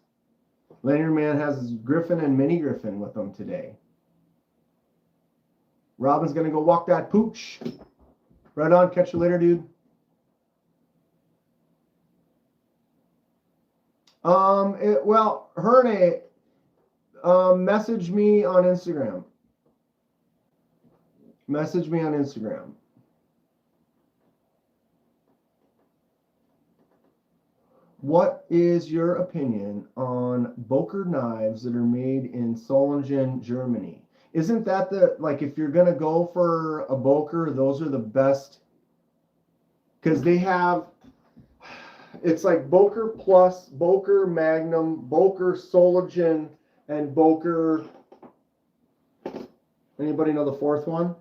Speaker 1: Lanyard Man has his Griffin and Mini Griffin with him today. Robin's going to go walk that pooch. Right on. Catch you later, dude. Well, Herne, message me on Instagram. Message me on Instagram. What is your opinion on Boker knives that are made in Solingen, Germany? Isn't that the, like, if you're going to go for a Boker, those are the best? Because they have, it's like Boker Plus, Boker Magnum, Boker Solingen, and Boker. Anybody know the fourth one?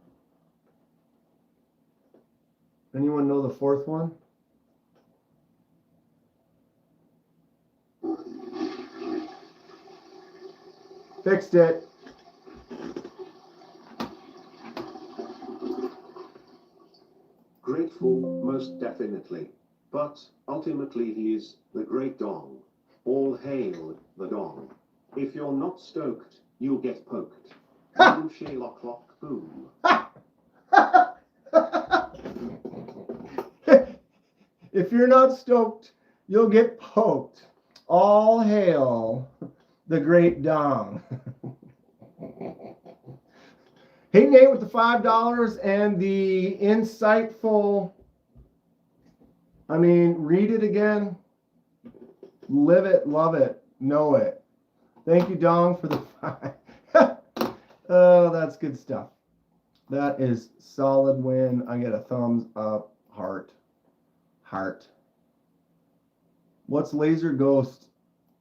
Speaker 1: Anyone know the fourth one? Fixed it.
Speaker 3: Grateful, most definitely. But ultimately he is the great Dong. All hail the Dong. If you're not stoked, you'll get poked. Boom, Sherlock clock, boom.
Speaker 1: If you're not stoked, you'll get poked. All hail the great Dong. Hey, Nate with the $5 and the insightful, I mean, read it again. Live it, love it, know it. Thank you, Dong, for the 5. Oh, that's good stuff. That is solid win. I get a thumbs up, heart. What's Laser Ghost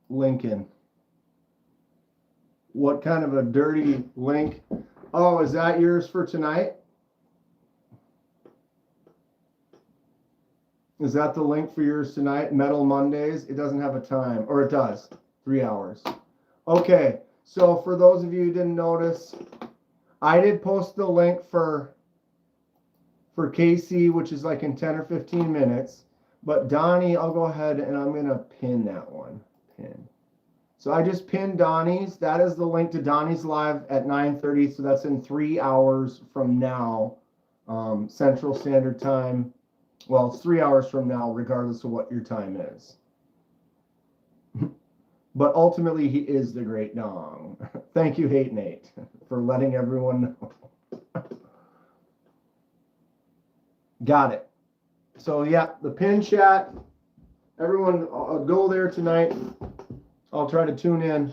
Speaker 1: Lincoln? What kind of a dirty link? Oh, is that yours for tonight? Is that the link for yours tonight? Metal Mondays? It doesn't have a time, or it does. 3 hours. Okay, so for those of you who didn't notice, I did post the link for KC, which is like in 10 or 15 minutes. But Donnie, I'll go ahead and I'm going to pin that one. Pin. So I just pinned Donnie's. That is the link to Donnie's live at 9:30. So that's in 3 hours from now, Central Standard Time. Well, it's 3 hours from now, regardless of what your time is. But ultimately, he is the great Dong. Thank you, Hate Nate, for letting everyone know. Got it. So, yeah, the pin chat. Everyone, go there tonight. I'll try to tune in.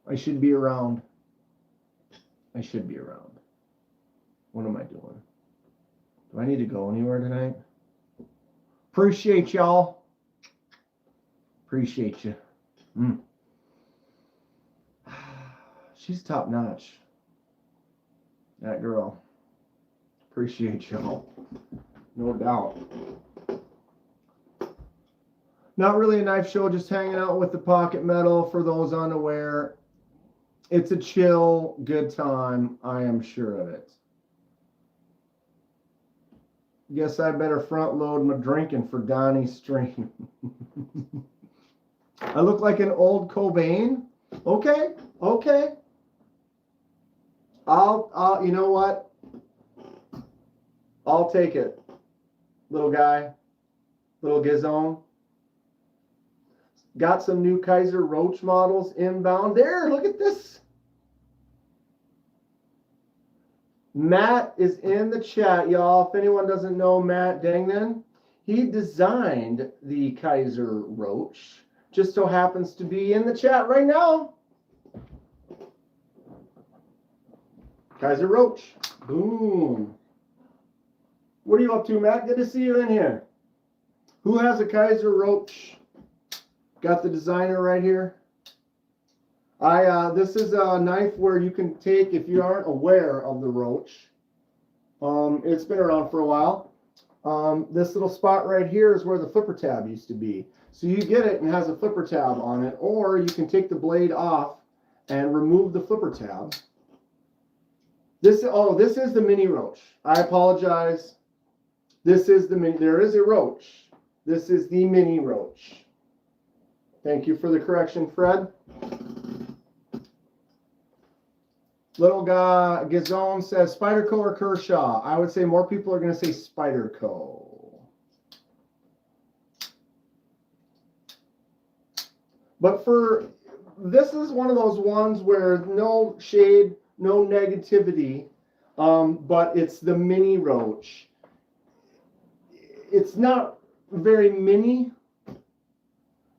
Speaker 1: I should be around. What am I doing? Do I need to go anywhere tonight? Appreciate y'all. Appreciate you. She's top notch. That girl. Appreciate y'all. No doubt. Not really a knife show, just hanging out with the pocket metal for those unaware. It's a chill, good time. I am sure of it. Guess I better front load my drinking for Donnie's stream. I look like an old Cobain. Okay. I'll you know what? I'll take it. Little guy, little Gizone. Got some new Kaiser Roach models inbound. There, look at this. Matt is in the chat, y'all. If anyone doesn't know Matt Dangnan, he designed the Kaiser Roach. Just so happens to be in the chat right now. Kaiser Roach. Boom. What are you up to, Matt? Good to see you in here. Who has a Kaiser Roach? Got the designer right here. This is a knife where you can take, if you aren't aware of the Roach, it's been around for a while. This little spot right here is where the flipper tab used to be. So you get it and it has a flipper tab on it, or you can take the blade off and remove the flipper tab. This is the mini roach. I apologize. This is the mini. There is a roach. This is the mini roach. Thank you for the correction, Fred. Little guy Gazone says Spyderco or Kershaw. I would say more people are going to say Spyderco. But this is one of those ones where no shade, no negativity, but it's the mini roach. It's not very mini.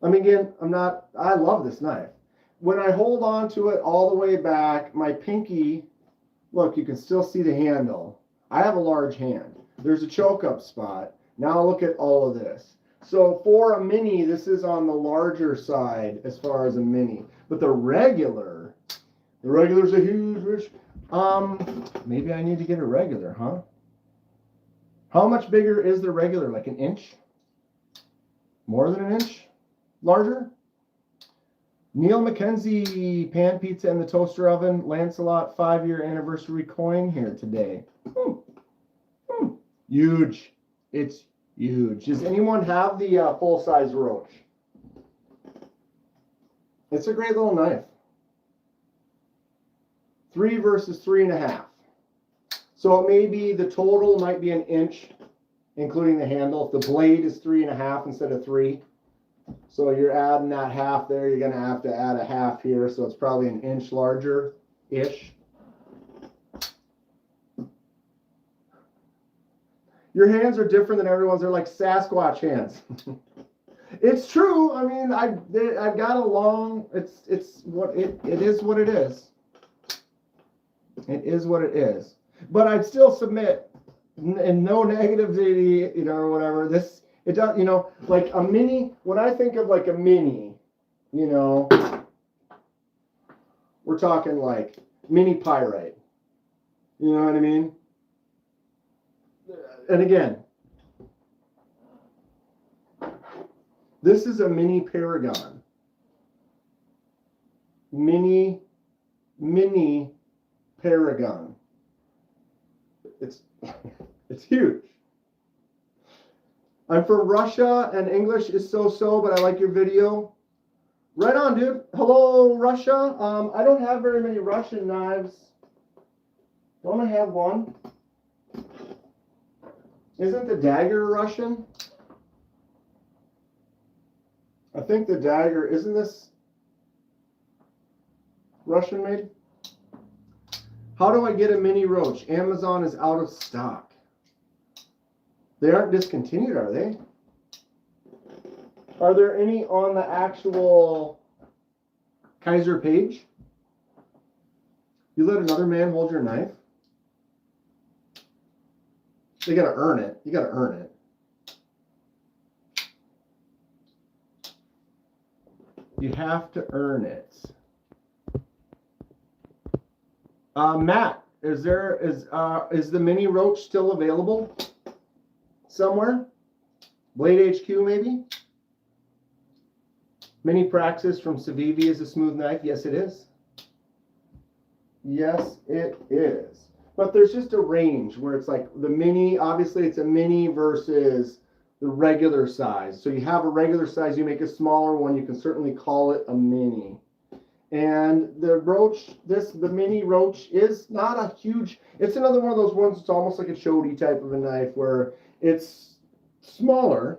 Speaker 1: I mean, again, I love this knife. When I hold on to it all the way back, my pinky, look, you can still see the handle. I have a large hand. There's a choke up spot. Now look at all of this. So for a mini, this is on the larger side as far as a mini. But the regular's a huge fish. Maybe I need to get a regular, huh? How much bigger is the regular? Like an inch? More than an inch? Larger? Neil McKenzie, Pan Pizza and the Toaster Oven, Lancelot 5-year anniversary coin here today. Huge. It's huge. Does anyone have the full-size roach? It's a great little knife. 3 versus 3.5. So it may be, the total might be an inch, including the handle. If the blade is 3.5 instead of 3. So you're adding that half there. You're going to have to add a half here. So it's probably an inch larger-ish. Your hands are different than everyone's. They're like Sasquatch hands. It's true. I mean, I've got a long. It's what it is. What it is. It is what it is. But I'd still submit, and no negativity, or whatever. It does, like a mini. When I think of like a mini, we're talking like mini pyrite. You know what I mean? And again, this is a mini Paragon. Mini Paragon. It's huge. I'm from Russia and English is so-so, but I like your video. Right on, dude. Hello, Russia. I don't have very many Russian knives. Don't I have one? Isn't the dagger Russian? I think the dagger, isn't this Russian made? How do I get a mini roach? Amazon is out of stock. They aren't discontinued, are they? Are there any on the actual Kaiser page? You let another man hold your knife? You gotta earn it. You gotta earn it. You have to earn it. Matt, is the mini roach still available somewhere? Blade HQ maybe? Mini Praxis from Civivi is a smooth knife. Yes, it is. Yes, it is. But there's just a range where it's like the mini, obviously it's a mini versus the regular size. So you have a regular size, you make a smaller one, you can certainly call it a mini. And the roach, the mini roach is not a huge, it's another one of those ones, it's almost like a shoutout type of a knife where it's smaller,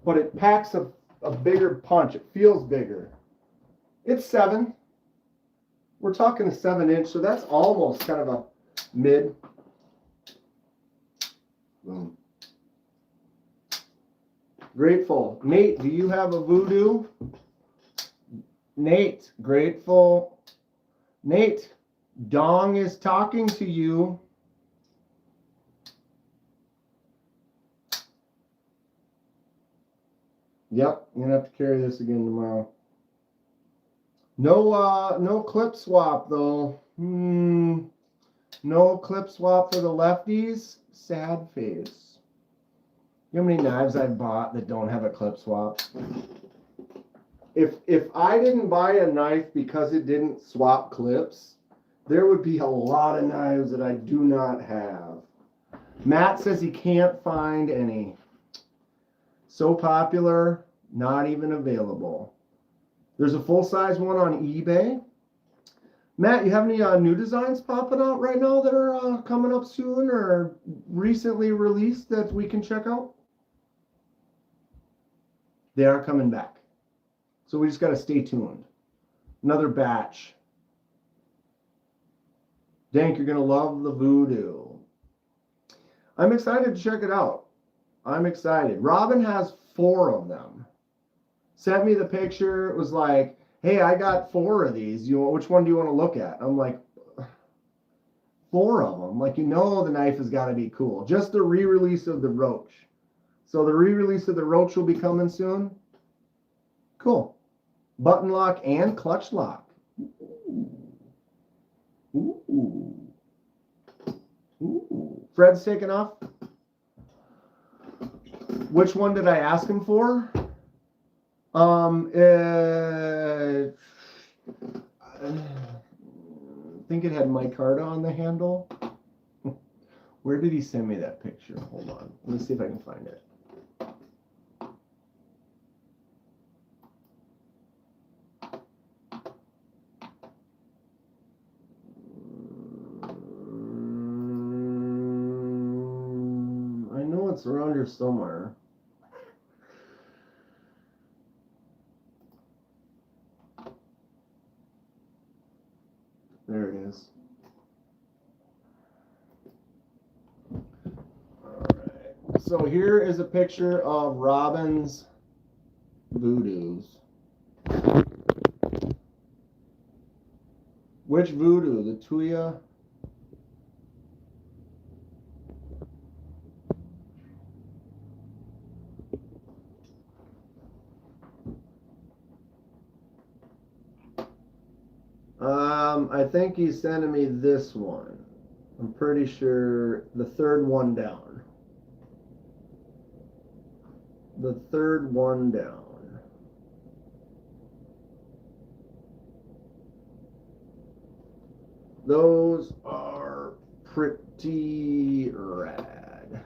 Speaker 1: but it packs a bigger punch. It feels bigger. It's 7. We're talking a 7-inch, so that's almost kind of a mid. Boom. Grateful. Nate, do you have a Voodoo? Nate, grateful. Nate, Dong is talking to you. Yep, I'm gonna have to carry this again tomorrow. No clip swap though. No clip swap for the lefties. Sad face. You know how many knives I've bought that don't have a clip swap? If I didn't buy a knife because it didn't swap clips, There would be a lot of knives that I do not have. Matt says he can't find any. So popular, not even available. There's a full-size one on eBay. Matt, you have any new designs popping out right now that are coming up soon or recently released that we can check out? They are coming back. So we just got to stay tuned. Another batch. Dank, you're going to love the Voodoo. I'm excited to check it out. I'm excited. Robin has 4 of them. Sent me the picture. It was like, hey, I got 4 of these. Which one do you want to look at? I'm like, 4 of them. Like, the knife has got to be cool. Just the re-release of the Roach. So the re-release of the Roach will be coming soon. Cool. Button lock and clutch lock. Ooh. Ooh. Fred's taking off. Which one did I ask him for? I think it had micarta on the handle. Where did he send me that picture? Hold on. Let me see if I can find it. I know it's around here somewhere. There it is. All right. So here is a picture of Robin's Voodoos. Which Voodoo? The Tuya? I think he's sending me this one. I'm pretty sure the 3rd one down. The 3rd one down. Those are pretty rad.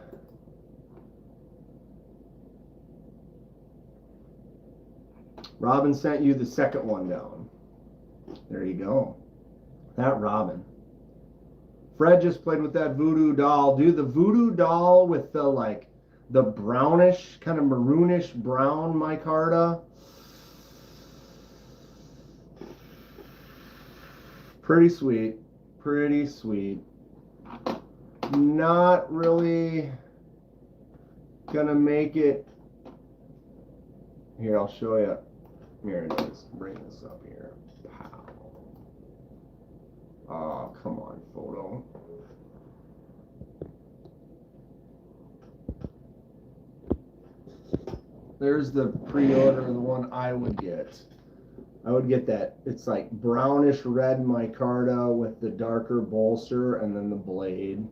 Speaker 1: Robin sent you the 2nd one down. There you go. That Robin. Fred just played with that Voodoo doll. Dude, the Voodoo doll with the brownish, kind of maroonish brown micarta. Pretty sweet. Pretty sweet. Not really gonna make it. Here, I'll show you. Here it is. Bring this up here. Pow. Oh, come on, photo. There's the pre-order, the one I would get. I would get that. It's like brownish red micarta with the darker bolster and then the blade.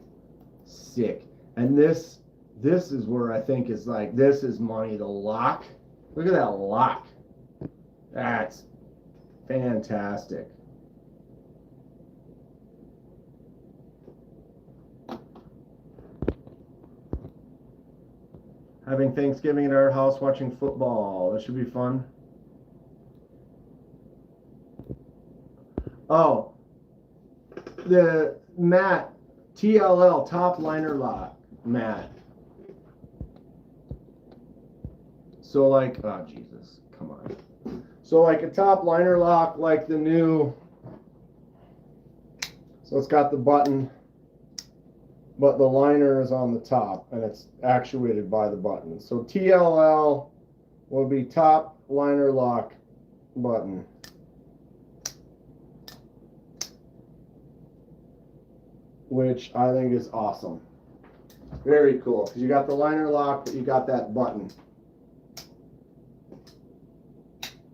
Speaker 1: Sick. And this is where I think is like, this is money. The lock. Look at that lock. That's fantastic. Having Thanksgiving at our house watching football. That should be fun. Oh, the Matt TLL top liner lock, Matt. So like, oh Jesus, come on. So like a top liner lock, like the new. So it's got the button, but the liner is on the top and it's actuated by the button. So TLL will be top liner lock button. Which I think is awesome. Very cool. Because you got the liner lock, but you got that button.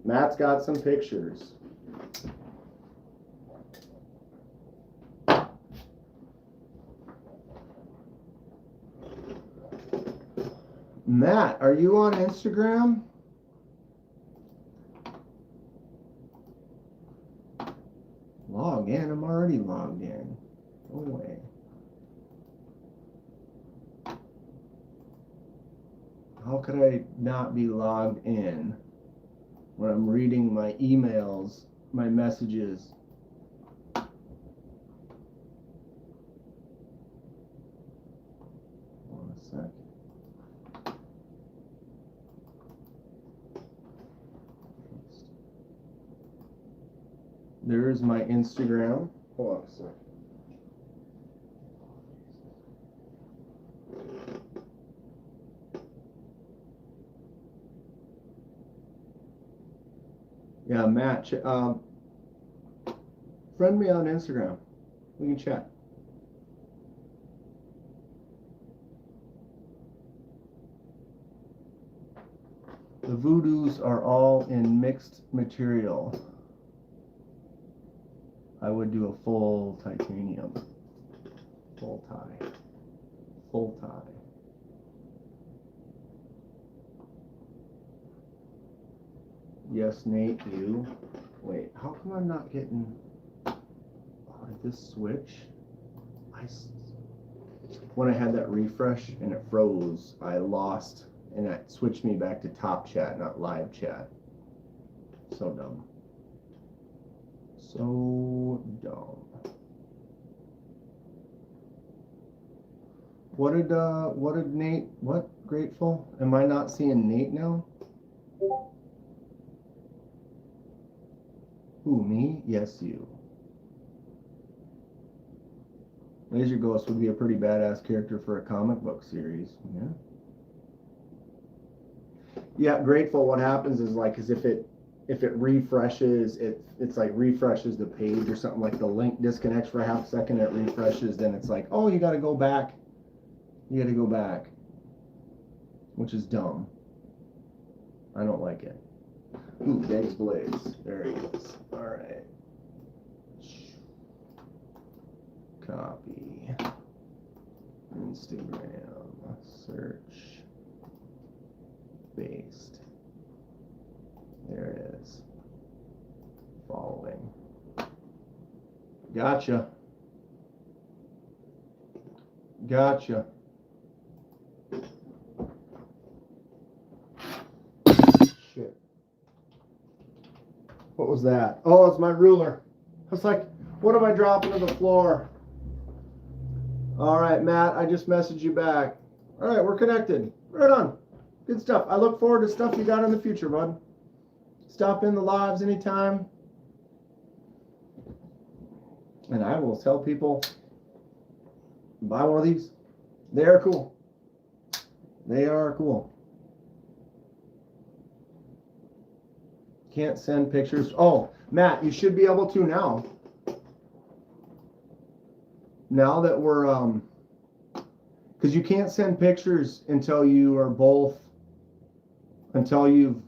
Speaker 1: Matt's got some pictures. Matt, are you on Instagram? Log in. I'm already logged How could I not be logged in when I'm reading my emails, my messages? One sec. There's my Instagram. Hold on a sec. Yeah, Matt, friend me on Instagram. We can chat. The Voodoos are all in mixed material. I would do a full titanium. Full tie. Full tie. Yes, Nate, you. Wait, how come I'm not getting... Oh, did this switch? When I had that refresh and it froze, I lost, and it switched me back to top chat, not live chat. So dumb. So dumb. What did Nate, what? Grateful? Am I not seeing Nate now? Who, me? Yes, you. Laser Ghost would be a pretty badass character for a comic book series. Yeah. Yeah, Grateful, what happens is like, is if it refreshes, it's like refreshes the page or something, like the link disconnects for a half second, it refreshes, then it's like, oh, you gotta go back. You gotta go back. Which is dumb. I don't like it. Ooh, Dave's Blaze. There he is. Alright. Copy. Instagram. Search. Paste. There it is. Following. Gotcha. Gotcha. Shit. What was that? Oh, it's my ruler. I was like, what am I dropping to the floor? All right, Matt, I just messaged you back. All right, we're connected. Right on. Good stuff. I look forward to stuff you got in the future, bud. Stop in the lives anytime. And I will tell people, buy one of these. They are cool. They are cool. Can't send pictures. Oh, Matt, you should be able to now. Now that we're, because you can't send pictures until you are both, until you've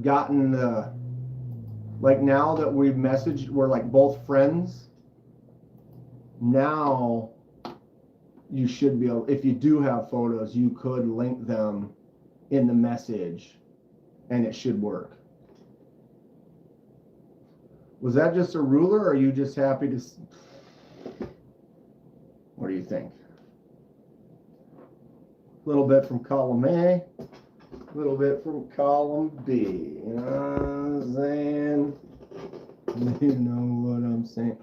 Speaker 1: gotten the, like now that we've messaged, we're like both friends. Now you should be able, if you do have photos, you could link them in the message and it should work. Was that just a ruler, or are you just happy to? What do you think? A little bit from column A, a little bit from column B. You know what I'm saying? You know what I'm saying?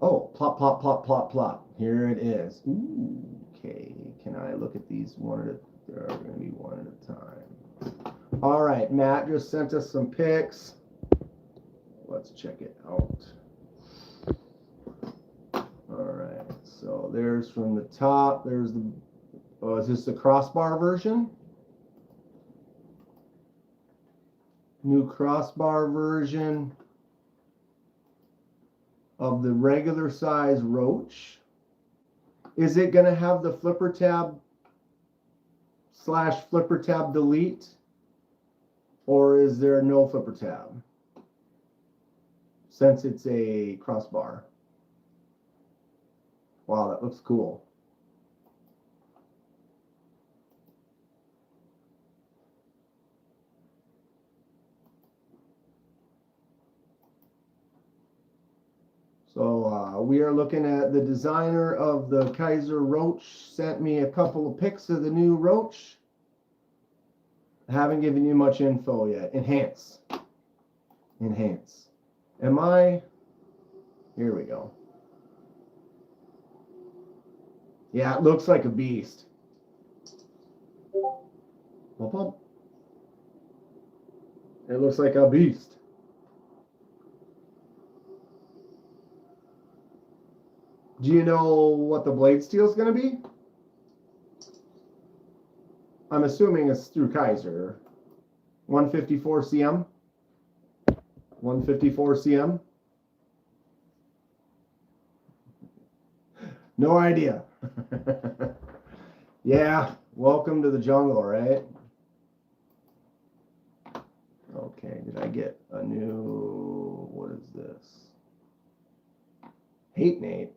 Speaker 1: Oh, plop, plop, plop, plop, plop. Here it is. Ooh, okay. Can I look at these one at a? They're going to be one at a time. All right, Matt just sent us some pics. Let's check it out. All right, so there's from the top. There's the, oh, is this the crossbar version? New crossbar version of the regular size roach. Is it going to have the flipper tab / flipper tab delete? Or is there no flipper tab? Since it's a crossbar. Wow, that looks cool. So we are looking at the designer of the Kaiser Roach sent me a couple of pics of the new Roach. Haven't given you much info yet. Enhance. Enhance. Am I? Here we go. Yeah, it looks like a beast. Whoop, whoop. It looks like a beast. Do you know what the blade steel is going to be? I'm assuming it's through Kaiser. 154 cm. 154 cm. No idea. Yeah, welcome to the jungle, right? Okay, did I get a new, what is this? Hate Nate.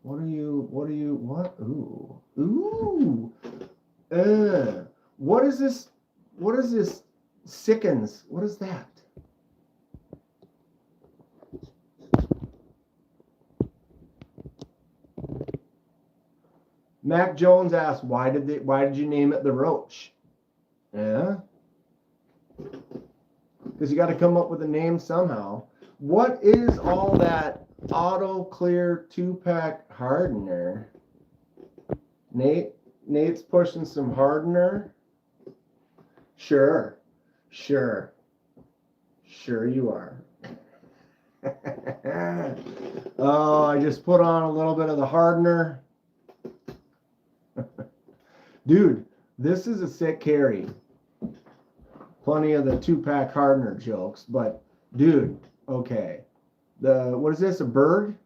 Speaker 1: What? Ooh. Ooh. What is this? What is this? Sickens. What is that? Mac Jones asked, why did you name it the Roach? Yeah. Because you got to come up with a name somehow. What is all that auto clear 2-pack hardener? Nate's pushing some hardener. Sure you are. Oh, I just put on a little bit of the hardener. Dude, this is a sick carry. Plenty of the 2-pack hardener jokes, but dude, okay. What is this, a bird?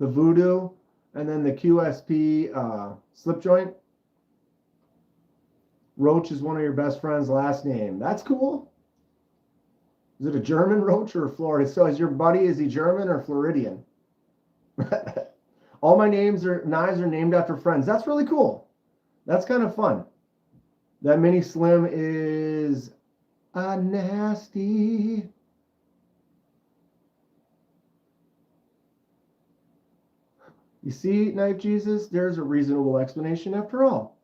Speaker 1: The Voodoo, and then the QSP slip joint. Roach is one of your best friend's last name. That's cool. Is it a German Roach or a Florida? So is your buddy, is he German or Floridian? All my knives are named after friends. That's really cool. That's kind of fun. That mini slim is a nasty. You see, Knife Jesus, there's a reasonable explanation after all.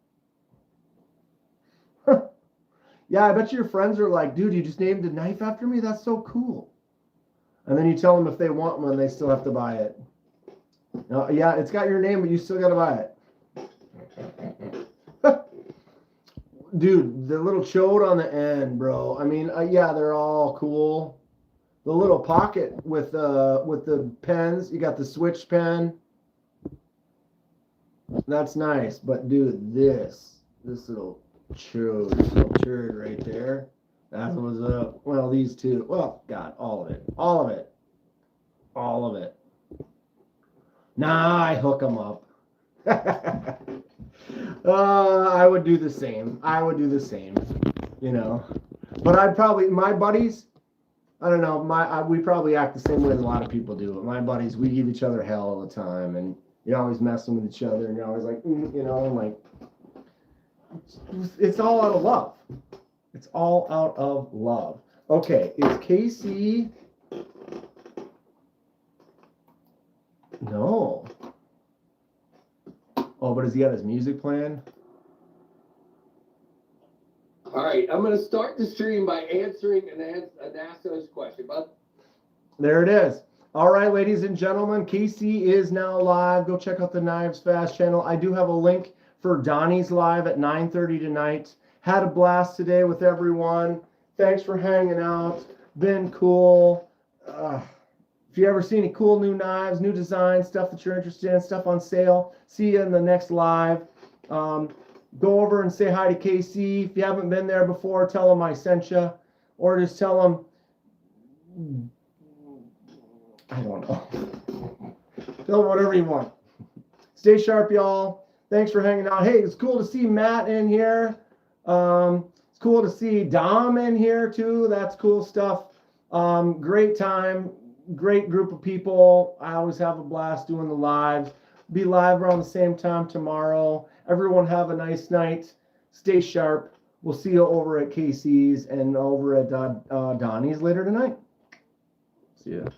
Speaker 1: Yeah, I bet your friends are like, dude, you just named a knife after me? That's so cool. And then you tell them if they want one, they still have to buy it. No, yeah, it's got your name, but you still got to buy it. Dude, the little chode on the end, bro. I mean, yeah, they're all cool. The little pocket with the pens. You got the switch pen. That's nice. But dude, this little chode, this little turd right there. That was well, these two. Well, God, all of it. All of it. All of it. Nah, I hook them up. I would do the same. You know. But I'd probably, my buddies, I don't know, we probably act the same way as a lot of people do. But my buddies, we give each other hell all the time, and you're always messing with each other, and you're always like, you know, I'm like, it's all out of love. It's all out of love. Okay, is KC? No. Oh, but has he got his music playing?
Speaker 4: All right, I'm going to start the stream by answering Anasso's question. But
Speaker 1: there it is. All right, ladies and gentlemen, Casey is now live. Go check out the Knives Fast channel. I do have a link for Donnie's live at 9:30 tonight. Had a blast today with everyone. Thanks for hanging out. Been cool. If you ever see any cool new knives, new designs, stuff that you're interested in, stuff on sale, see you in the next live. Go over and say hi to KC. If you haven't been there before, tell him I sent you. Or just tell him, I don't know. Tell him whatever you want. Stay sharp, y'all. Thanks for hanging out. Hey, it's cool to see Matt in here. It's cool to see Dom in here, too. That's cool stuff. Great time. Great group of people. I always have a blast doing the lives. Be live around the same time tomorrow. Everyone have a nice night. Stay sharp. We'll see you over at Casey's and over at Donnie's later tonight. See ya.